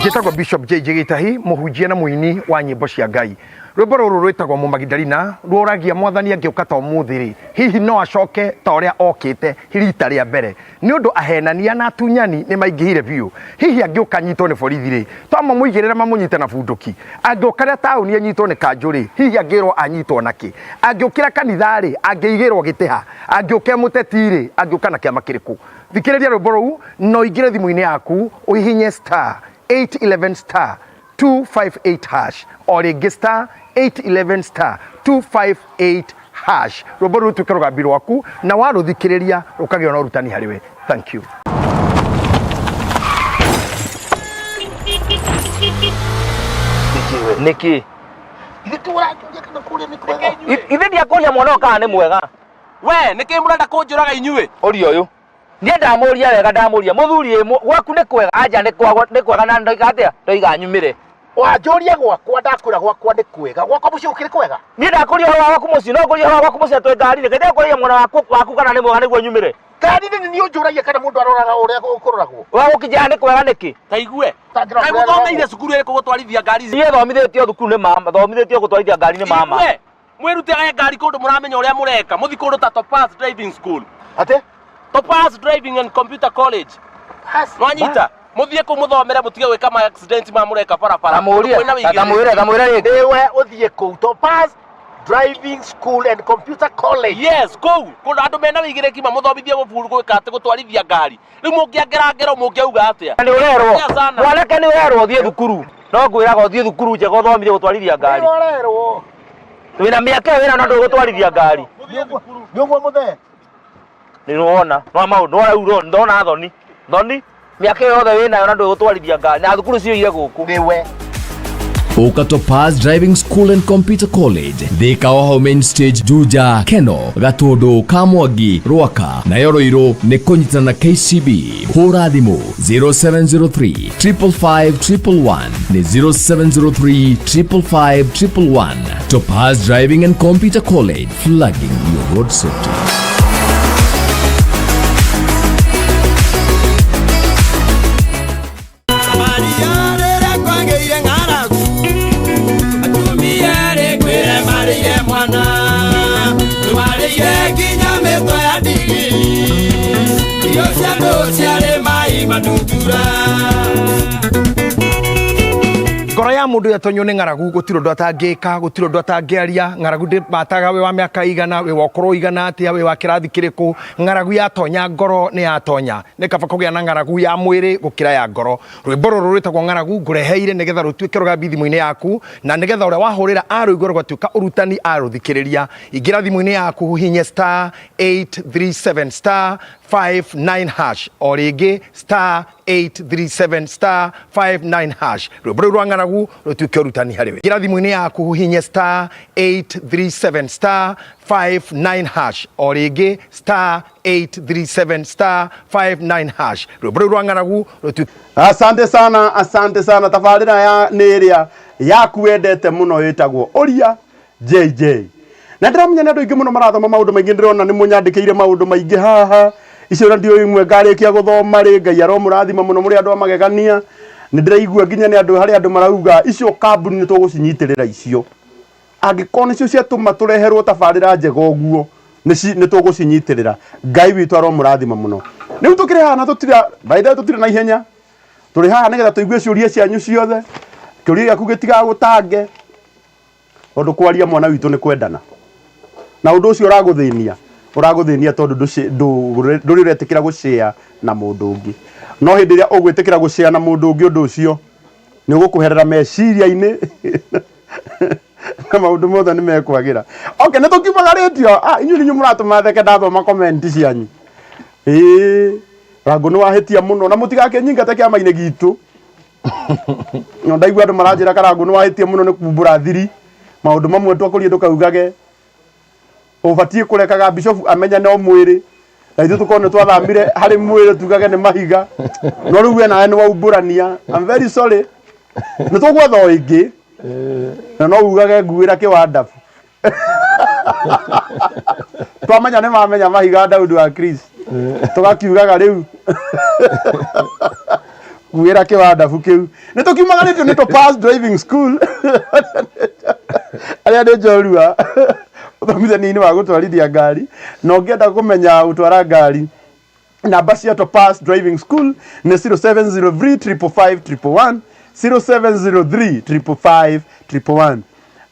[SPEAKER 2] Gitagwa BISHOPJJGITAHI muhunjia na muini wa nyimbo cia Ngai. Rwimbo ruru rwitagwo Mumagidalina rworagia mwathani angiuka ta umuthiri hihi no acoke ta uria okite rita ria mbere ni undu ahenania na atunyani ni maingihire biu hihi angiuka nyitwo ni borithi ri twama muigirira mamunyite na bunduki angiukaria tauni anyitwo ni kanjuri hihi angirwo anyitwo naki angiukira kanitha ri angiigirwo Gitahi angiuke muteti ri angiuka na kiama kiriku thikiriria rwimbo ruu no ingire thimu-ini yaku uhihinye star 811 star 258 hash or register 811 star 258 hash rwimbo ruru tuke rugambi rwaku na waruthikiriria rukagio na urutani hariwe. Thank you.
[SPEAKER 5] Niki ithe ndiakuria mwana kana ni mwega we niki murenda kunjuraga inyue uri uyu nie ndamuria wega ndamuria muthuri gwaku ni kwega anja ni kwega na ndoiga atia ndoiga nyumire
[SPEAKER 8] wanjoria gwakwa ndakwira gwakwa ni kwega gwakwa muci ukiri kwega
[SPEAKER 5] nie ndakuria horo waku muci no kuria horo waku muci atwe ngari ni kende kuria mwana waku kana ni mwega niguo nyumire
[SPEAKER 8] ngari ni unjuragia kana mundu aroraga uria ukuroragwo
[SPEAKER 5] wa gukija ni kwega niki ta igue ai muthomeire cukuru iri kugutwarithia ngari nie thomithitio thukuru ni mama thomithitio gutwarithia ngari ni mama mwirutega ngari kundu muramenya uria mureka muthi kundu ta Topaz driving school
[SPEAKER 8] ate
[SPEAKER 5] Topaz driving and computer college mwanyita muthie ku muthomere mutige gwika ma accident ma mureka barabara
[SPEAKER 8] tamwira ewe uthie ku Topaz driving school and computer college
[SPEAKER 5] yes kundu andu mena wigireki ma muthomithie muburu gwika ati gutwarithia ngari riu mungiangerangero mungiauga atia
[SPEAKER 8] ni urerwo
[SPEAKER 5] mwanake ni urerwo thie thukuru no ngwiraga thie thukuru nje guthomithie gutwarithia ngari
[SPEAKER 8] ni urerwo
[SPEAKER 5] wina miaka wina no gutwarithia ngari
[SPEAKER 8] nyugo muthe
[SPEAKER 5] ni wona no maundu uro ndona thoni miaka yothe wina na ndu gutwarithia ngari na thukuru cio ire guku
[SPEAKER 8] niwe
[SPEAKER 7] Uka Topaz Driving School and Computer College Thika Oho Main Stage Juja Keno Gatundo Kamwagi Rwaka na Yoroiro ni kunyitana na KCB hura thimu 0703 555 111 ni 0703 555 111 Topaz Driving and Computer College, flagging your road safety.
[SPEAKER 2] Ngoro ya mundu yatonyo ni ng'aragu gutiro ndo atangika gutiro ndo atangiaria ng'aragu ndi mataga we wa miaka igana we wokoro igana atia we wa kirathi kiriku ng'aragu ya tonya ngoro ni ya tonya ni kaba kugia na ng'aragu ya mwiri gukira ya ngoro rwimbo ruru rwitagwo ng'aragu ngureheire nigetha rutuike rugambi thimu-ini yaku na nigetha uria wahurira arwigwo rugatuika urutani aruthikiriria ingira thimu-ini yaku hinye star 837 star 59 hash o ringi star 837 star 59 hash rwimbo rwa ng'aragu rutuike urutani hariwe ingira thimu-ini yaku hinye star 837 star 59 hash o ringi star 837 star 59 hash rwimbo rwa ng'aragu rutuike.
[SPEAKER 1] Asante sana tabarira ya niria yaku wendete muno yitagwo Uria JJ na ndiramenya ndu ingi muno marathoma maundu maingi ndirona ni munyandikiire maundu maingi haha icio ndio imwe ngarikia guthoma ri Ngai aromurathima muno muri andu amagegania ni ndiraigua nginya ni andu hari andu marauga icio kambuni ni tugucinyitirira icio angikona icio cia tuma tureherwo tabarira njega uguo ni tugucinyitirira Ngai witu aromurathima muno riu tukire haha na tutira baida tutira na ihenya turi haha nigetha tuigue ciuria cianyu ciothe kiuria giaku gitiga gutange ondu kwaria mwana witu ni kwendana na undu ucio uraguthinia tondu nduri retikira gushare na mundu ungi no hindi ria ugwitikira gushare na mundu ungi undu ucio ni ugukuherera meciria-ini na maundu mothe ni mekwagira okay ni tukimagarĩtio inyuĩ nĩ mũratũma theke ndathoma comment cianyu rangu nĩ wahĩtia mũno na mũtigakenyingate kĩama-inĩ gitu no ndaigua andu maranjira karangu ni wahitie muno ni kumbura thiri maundu mamwe twakurie tukaugage ubatie kurekaga bishop amenya no mwiri na ithu tukone twathamire hari mwiri tugage ni mahiga no riu we nawe ni waumburania. I'm very sorry ni tugwetha ingi na no ugage nguira kiwanda twamenya ni mamenya mahiga Daudi wa Chris tugakiugaga riu nguira kiwanda kiu ni tukiumaganitio ni to pass driving school aria ni njorua uthomithania-inĩ wa gũtwarithia ngari na ũngĩenda kũmenya gũtwara ngari namba cia to pass driving school nĩ 0703 555 0703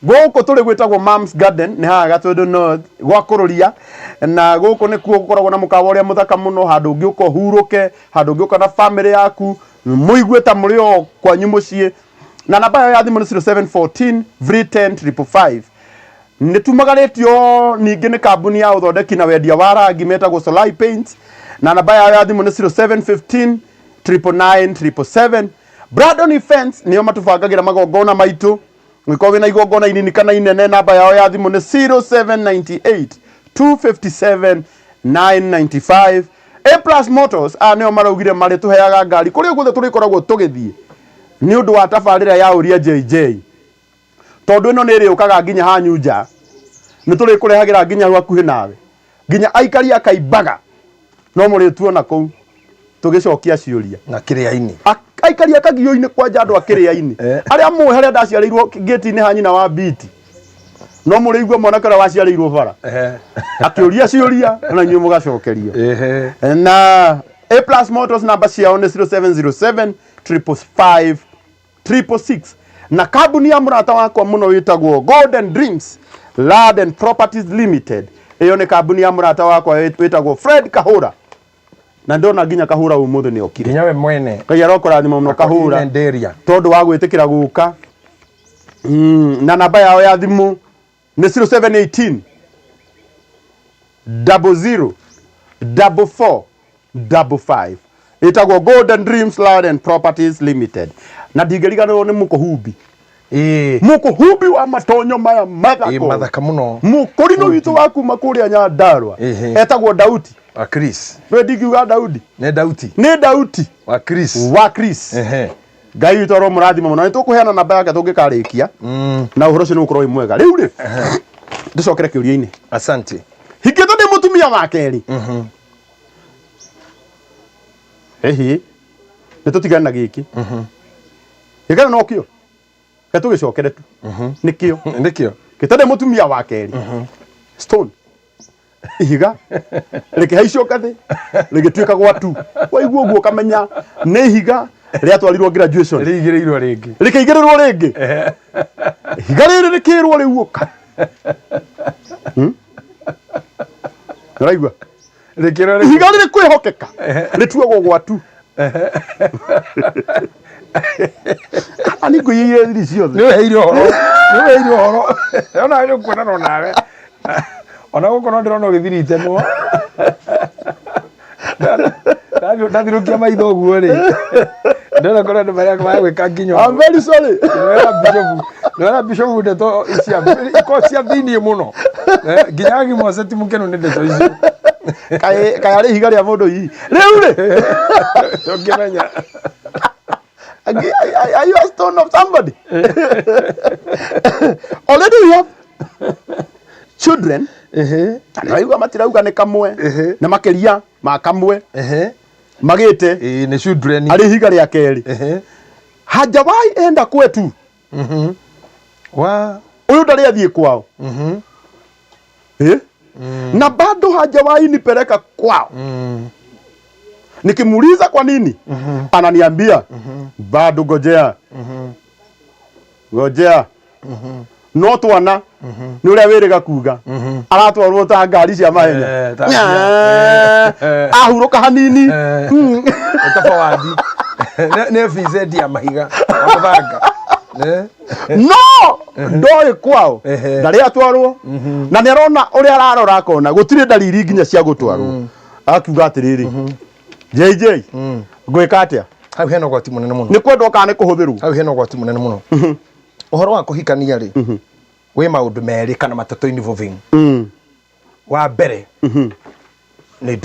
[SPEAKER 1] gũkũ tũrĩ gwĩtagwo Mom's Garden nĩ haha Gatũndũ North gwa kũrũria na gũkũ nĩkuo gũkoragwo na mũkawa ũrĩa mũthaka mũno handũ ũngĩũka ũhurũke handũ ũngĩũka na family yaku mũigue ta mũrĩ o kwanyu mũciĩ na namba yao ya thimũ nĩ 0714 310 nĩtumagaritio ningĩ nĩ kambuni ya ũthondeki na wendia wa rangi metagwo Solai Paints na namba yao ya thimũ nĩ 0715 999 Brandon Events nĩo matũbangagĩra magongona maitũ ngĩkorwo wĩna igongona inini kana inene namba yao ya thimũ nĩ 0798 257 995 A+ Motors nĩo maraugire marĩ tũheaga ngari kũrĩa guothe tũrĩkoragwo tũgĩthiĩ nĩ ũndũ wa tabarĩra ya Uria JJ tondu ino niri ukaga nginya hanyu nja ni turi kurehagira nginya hakuhi nawe nginya aikari akaibaga no muri tuona kou tugicokia ciuria
[SPEAKER 2] na kiria-ini
[SPEAKER 1] aikari akagio-ini kwanja andu akiria-ini aria muhe haria ndaciarirwo gate-ini hanyina wa biti no muri igua mwana kara waciarirwo bara akiuria ciuria na nyu mugacokerio na A+ Motors namba ciao ni 0707 555 666 na kambuni ya murata wakwa muno witagwo Golden Dreams Land and Properties Limited iyo ni kambuni ya murata wakwa witagwo Fred Kahura na ndona nginya Kahura umuthe ni okire
[SPEAKER 2] nginya we mwene
[SPEAKER 1] kai arokora thimo muno Kahura tondu wa gwitikira guka na namba yao ya thimu ni 0718 00 44 55 itagwo Golden Dreams Land and Properties Limited na ndigeriganirwo ni mukuhumbi mukuhumbi wa matonyo maya
[SPEAKER 2] mathaka muno
[SPEAKER 1] mukurino witu waku makuria Nyandarua etagwo Dauti
[SPEAKER 2] wa Chris
[SPEAKER 1] we ndigiuga Daudi
[SPEAKER 2] ne Dauti wa Chris
[SPEAKER 1] ngai witu ro murathima muno ni tukuheana namba yake tungikarikia na uhoro cio ni ukorwo mwega riu ri ndicokere kiuria-ini
[SPEAKER 2] asante
[SPEAKER 1] hingito ni mutumia wa keri ehi nitutigane na giki igana no kio ketugicokere tu nikio kitade mutumia wa keri stone ihiga reke haicoka thi rigituika gwatu waiguo guo kamenya ni ihiga ria twarirwo graduation
[SPEAKER 2] rigirirwo ringi
[SPEAKER 1] rikeigirirwo ringi ihiga riri rikirwo riu uka raigua ihiga riri kwihokeka rituagwo gwatu ani kuyiye thiri ciothe
[SPEAKER 2] ni heiro horo ona ni kuonana nawe ona gukorwo ndirona ugithirite no ndathirukia maitho guo ri ndona korwo ndu maria magwika nginyo
[SPEAKER 1] I'm very sorry
[SPEAKER 2] nora bishop ndeto cia iko cia thini muno nginya gimose ti mukeno ni ndeto icio
[SPEAKER 1] kai ari higa ria mundu yi riu ri
[SPEAKER 2] tokimenya
[SPEAKER 1] are you a stone of somebody already we have children anaigua matirauga ni kamwe na makiria ma kamwe magite
[SPEAKER 2] ni children
[SPEAKER 1] ari higa ria keri hajawai enda kwetu
[SPEAKER 2] wa
[SPEAKER 1] uyu ndari athie kwao na bado hajawai nipeleka kwao nikimuuliza kwa nini ananiambia bado ngojea no twana ni uria wiriga kuga aratwarwo ta ngari cia mahenya ahuruka hanini
[SPEAKER 2] utafawadi ne fize dia mahiga amathanga
[SPEAKER 1] no ndoi kwao ndari atwarwo na ni arona uria ararora akona gutire dalili nginya cia gutwarwo akiuga atiriri JJ ngwika atia
[SPEAKER 2] hau hena gwati munene muno
[SPEAKER 1] ni kwendwo kana ni kuhuthiru
[SPEAKER 2] hau hena gwati munene muno uhoro wa kuhikania ri we maundu meri kana matatu involving wa mbere ni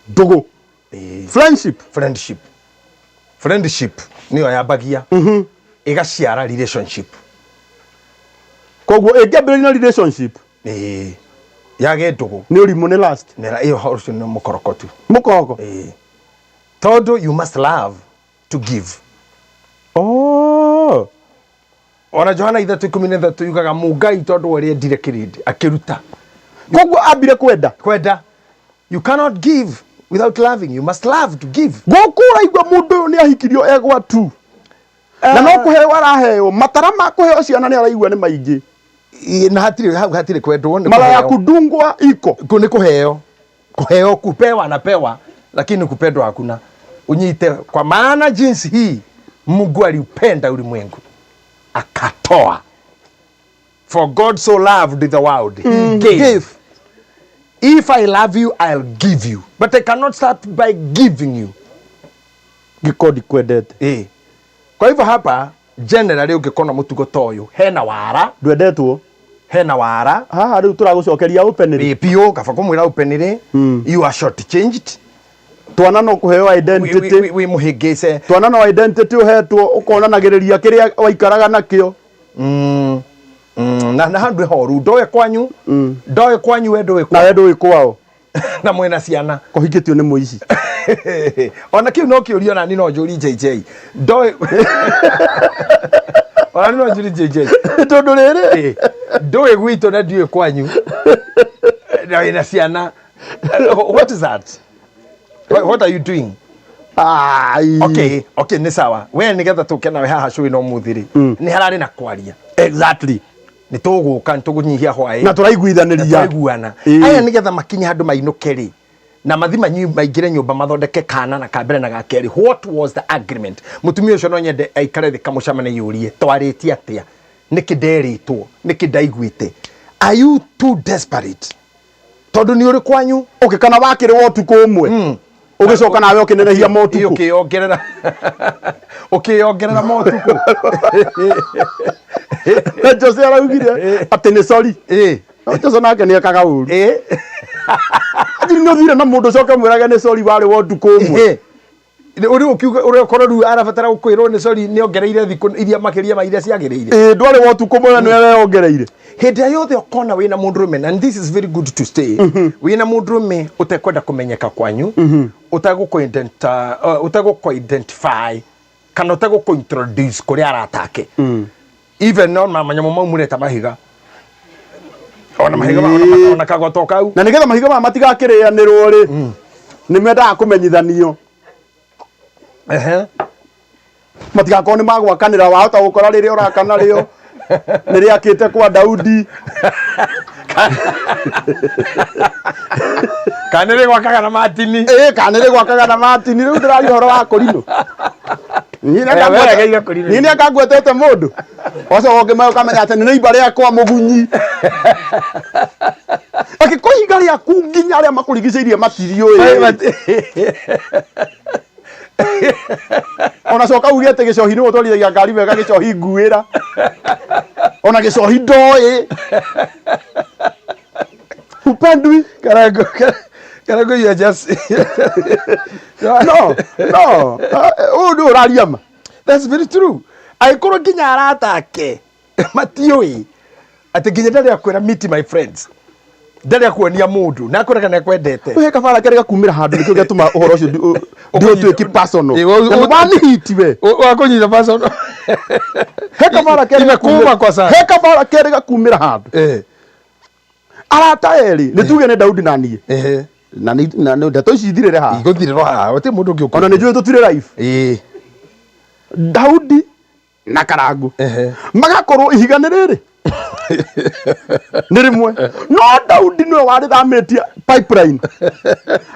[SPEAKER 2] ndugu friendship niyo yambagia igaciara relationship
[SPEAKER 1] koguo ingĩambĩrĩria relationship
[SPEAKER 2] yage ndugu
[SPEAKER 1] ni ũrimũ ni last
[SPEAKER 2] nera iyo horucio ni mukorokotu todo you must love to give ona Johana 3:13 yugaga Mungai tondu wari endire kirindi akiruta
[SPEAKER 1] koguo ambire kwenda
[SPEAKER 2] you cannot give without loving. You must love to give.
[SPEAKER 1] Gokura igwa mundu ni ahikirio egwa tu na no kuheo araheo matara ma kuheo ciana ni araigwa ni maingi
[SPEAKER 2] na hatire kwendwo ni
[SPEAKER 1] mara ya kudungwa iko
[SPEAKER 2] ni kuheo kupewa anapewa lakini kupendwa hakuna unyite kwa maana jinsi hii Mungu aliupenda ulimwengu akatoa. For God so loved the world he gave. If I love you, I'll give you. But I cannot start by giving you.
[SPEAKER 1] Gikodi kwendete.
[SPEAKER 2] Kwa hivyo hapa generally ungikona mutugo toyo hena wara
[SPEAKER 1] ndwendetwo
[SPEAKER 2] hena wara
[SPEAKER 1] haha riu turagucokeria openly
[SPEAKER 2] pio kaba kumwira openly you are short changed
[SPEAKER 1] twana no kuheo identity
[SPEAKER 2] we muhigise
[SPEAKER 1] twana no identity uhetwo ukonanagiriria kiria waikaraga nakio
[SPEAKER 2] na handwe horu ndoe kwanyu wendo
[SPEAKER 1] na wendo ikwao
[SPEAKER 2] na mwena ciana
[SPEAKER 1] kuhingitio ni muici
[SPEAKER 2] ona kiu no kiurio na nino njuri JJ ndoe ona nino njuri JJ
[SPEAKER 1] tondu riri
[SPEAKER 2] ndoe gwito na ndiwe kwanyu na wena ciana. What is that? What are you doing? Okay ni sawa we nigetha tukena we haha cui no muthiri ni harari na kwaria
[SPEAKER 1] exactly
[SPEAKER 2] ni tuguka tugunyihia hwai
[SPEAKER 1] na turaiguana
[SPEAKER 2] aya nigetha makinya handu mainukeri na mathima maingire nyumba mathondeke kana na kambere na gakeri. What was the agreement? Mutumia ucio no nyende aikare thika mucamane yurie twariti atia nikideritwo nikidaiguite. Are you too desperate tondu ni uri kwanyu
[SPEAKER 1] kana wakiri wotuku umwe ugicoka nawe ukinenehia motuku
[SPEAKER 2] ukiongerera motuku
[SPEAKER 1] Jose araugire ati ni sorry Jose nake ni ekaga uru ajiri no thire na mundu coka mwiraga ni sorry wari wotuku umwe
[SPEAKER 2] uri ukiuga uri kororu arabatara gukwirwo ni sorry ni ongereire thiku iria makiria ma iria ciagiriire
[SPEAKER 1] ndwari wotuku umwe ni wewe ongereire
[SPEAKER 2] hende yothe okona wina mundurume and this is very good to stay wina mundurume utakwenda kumenyeka kwanyu utaguko identify kana utaguko introduce kuri aratake even no mamanya mumureta mahiga ona mahiga ona kagotoka au
[SPEAKER 1] na nigetha mahiga matigakirianirwo ri ni menda kumenyithanio matigakoo ni magwakanira wahota gukora riri urakana rio niri akite kwa Daudi
[SPEAKER 2] kanere gwakaga na matini
[SPEAKER 1] kanere gwakaga na matini riu ndirari horo wa korino nini akagwetete mundu oco ongimayo kamenya ati ni neighbor yakwa mugunyi akikuhinga ria kunginya ria makurigiceirie matirio ona coka uge ati gicohi ni utwarithagia ngari wega gicohi nguira ona gicohi ndoi upendwi
[SPEAKER 2] karago you just
[SPEAKER 1] no udu urariama.
[SPEAKER 2] That's very true. Aikoro ginya aratake matioi ati ginya ndari akwira meet my friends ndari akuonia mundu na akwira kana kwendete
[SPEAKER 1] we kabara kerega kumira handu nikyo gatuma uhoro ucio ndio tuiki personal wani hitiwe
[SPEAKER 2] wakunyita personal
[SPEAKER 1] he kabara kerega
[SPEAKER 2] kuma kwa sana
[SPEAKER 1] he kabara kerega kumira handu arata eri nituge ne Daudi na nie na ndeto ici thirire ha
[SPEAKER 2] iguthiriro ha ote mundu ngi
[SPEAKER 1] ona nijue tutire life Daudi na Karangu magakorwo ihigane riri nirimwe no Daudi no wari thamitie pipeline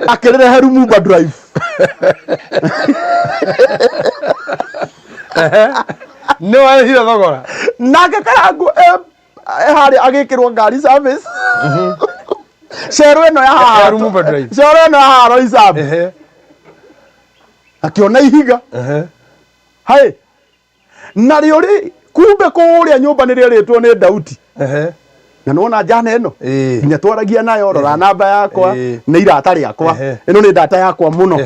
[SPEAKER 1] akirere Herumba drive
[SPEAKER 2] no ahira thogora
[SPEAKER 1] nake Karangu hari agikirwo ngari service Shero eno ya haha
[SPEAKER 2] Herumba drive
[SPEAKER 1] Shero eno ya haha isabu akiona ihiga hai na rio ri kumbe kuria nyumba ni ritwo ni Dauti na nona jana eno nginya twaragia nayo rora namba yakwa ni irata riakwa ino ni data yakwa muno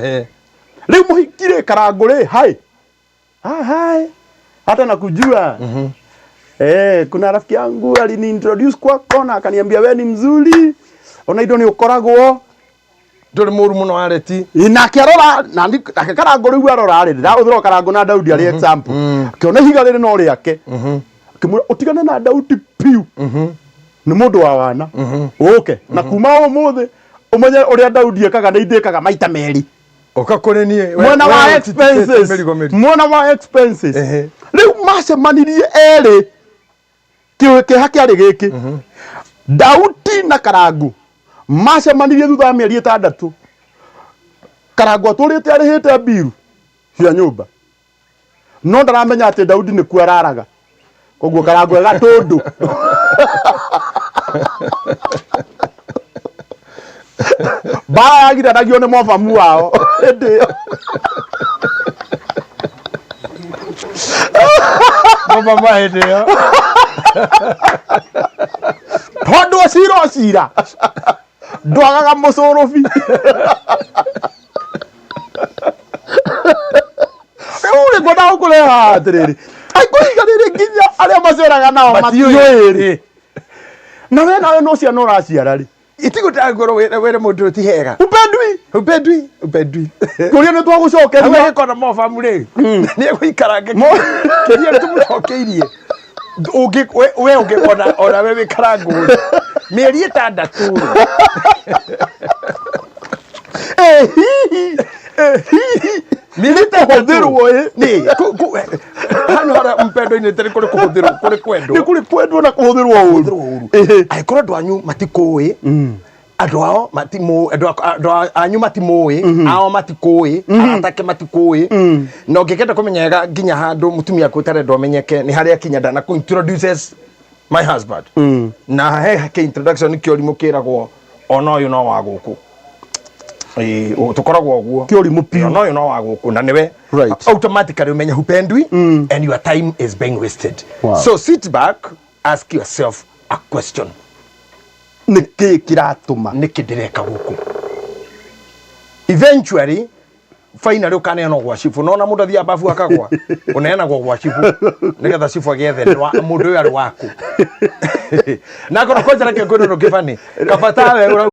[SPEAKER 1] riu muhikire karanguri hai hata nakujua kuna rafiki yangu alini introduce kwako na akaniambia wewe ni mzuri ona indo ni ukoragwo
[SPEAKER 2] nduri muru muno areti
[SPEAKER 1] na kerora na akakarangå rä u arora rä nda å thä karango na Daudi arä example akiona higa rä rä no rä ake akimwira utigane na Daudi piu nä må ndå wa wana okay na kuma å må thä å menye å rä a Daudi ekaga nä indäkaga maita merĩ
[SPEAKER 2] oka kå nie
[SPEAKER 1] mwena wa expenses rä u macemanirie erä kä ha kä arä gä kä Daudi na karangu macemanirie thutha wa mĩeri 6 karangu atũrĩte arĩhĩte biru cia nyũmba no ndaramenya atĩ Daudi nĩ kuo araraga koguo karangu gatũndũ bara yagiranagio nĩ mobamu wao
[SPEAKER 2] mobamu hĩndĩ ĩyo
[SPEAKER 1] tondũ cira ndwagaga mũcũrũbi rĩu ngwenda gũkũreha atĩrĩrĩ aikũhiga rĩrĩ nginya arĩa maceraga nao matiũĩ na we nawe no ciana ũraciara rĩ
[SPEAKER 2] itigũtangorwo wĩre mũndũ ti hega upendwi
[SPEAKER 1] kũrĩa nĩ twagũcokeria
[SPEAKER 2] we kona mobamu rĩ nĩ egũikarange kĩria tũmũcokeirie we ũngĩkona ona we wĩkarangũ mĩeri 6
[SPEAKER 1] milite kũhũthĩrwo
[SPEAKER 2] hano harĩa mpendo-inĩ tĩrĩ kũrĩ kũhũthĩrwo kũrĩ kwendwo
[SPEAKER 1] nĩ kũrĩ kwendwo na kũhũthĩrwo ũũru
[SPEAKER 2] angĩkorwo andũ anyu matikũĩ andũ ao andũ anyu matimũĩ ao matikũĩ atake matikũĩ na ũngĩkenda kũmenyega nginya handũ mũtumia aku ũtarenda ũmenyeke nĩ harĩa kinya ndana introduces my husband na he ke introduction kĩ ũrimũ kĩragwo ona ũyũ no wa gũkũ tukoragwo ũguo
[SPEAKER 1] kĩ ũrimũ piu
[SPEAKER 2] ona ũyũ no wa gũkũ na nĩwe automatically umenya hupendwi and your time is being wasted. So sit back, ask yourself a question.
[SPEAKER 1] Nĩkĩ kĩratũma
[SPEAKER 2] nĩkĩ ndĩreka gũkũ eventually finally ũkaneanwo gwa cibu no na mũndũ athiaga babu akagwa ũneanagwo gwa cibu nĩgetha cibu agĩethe mũndũ ũyũ arĩ waku na korwo kwanjara kĩngũndũ kĩbani kabatawe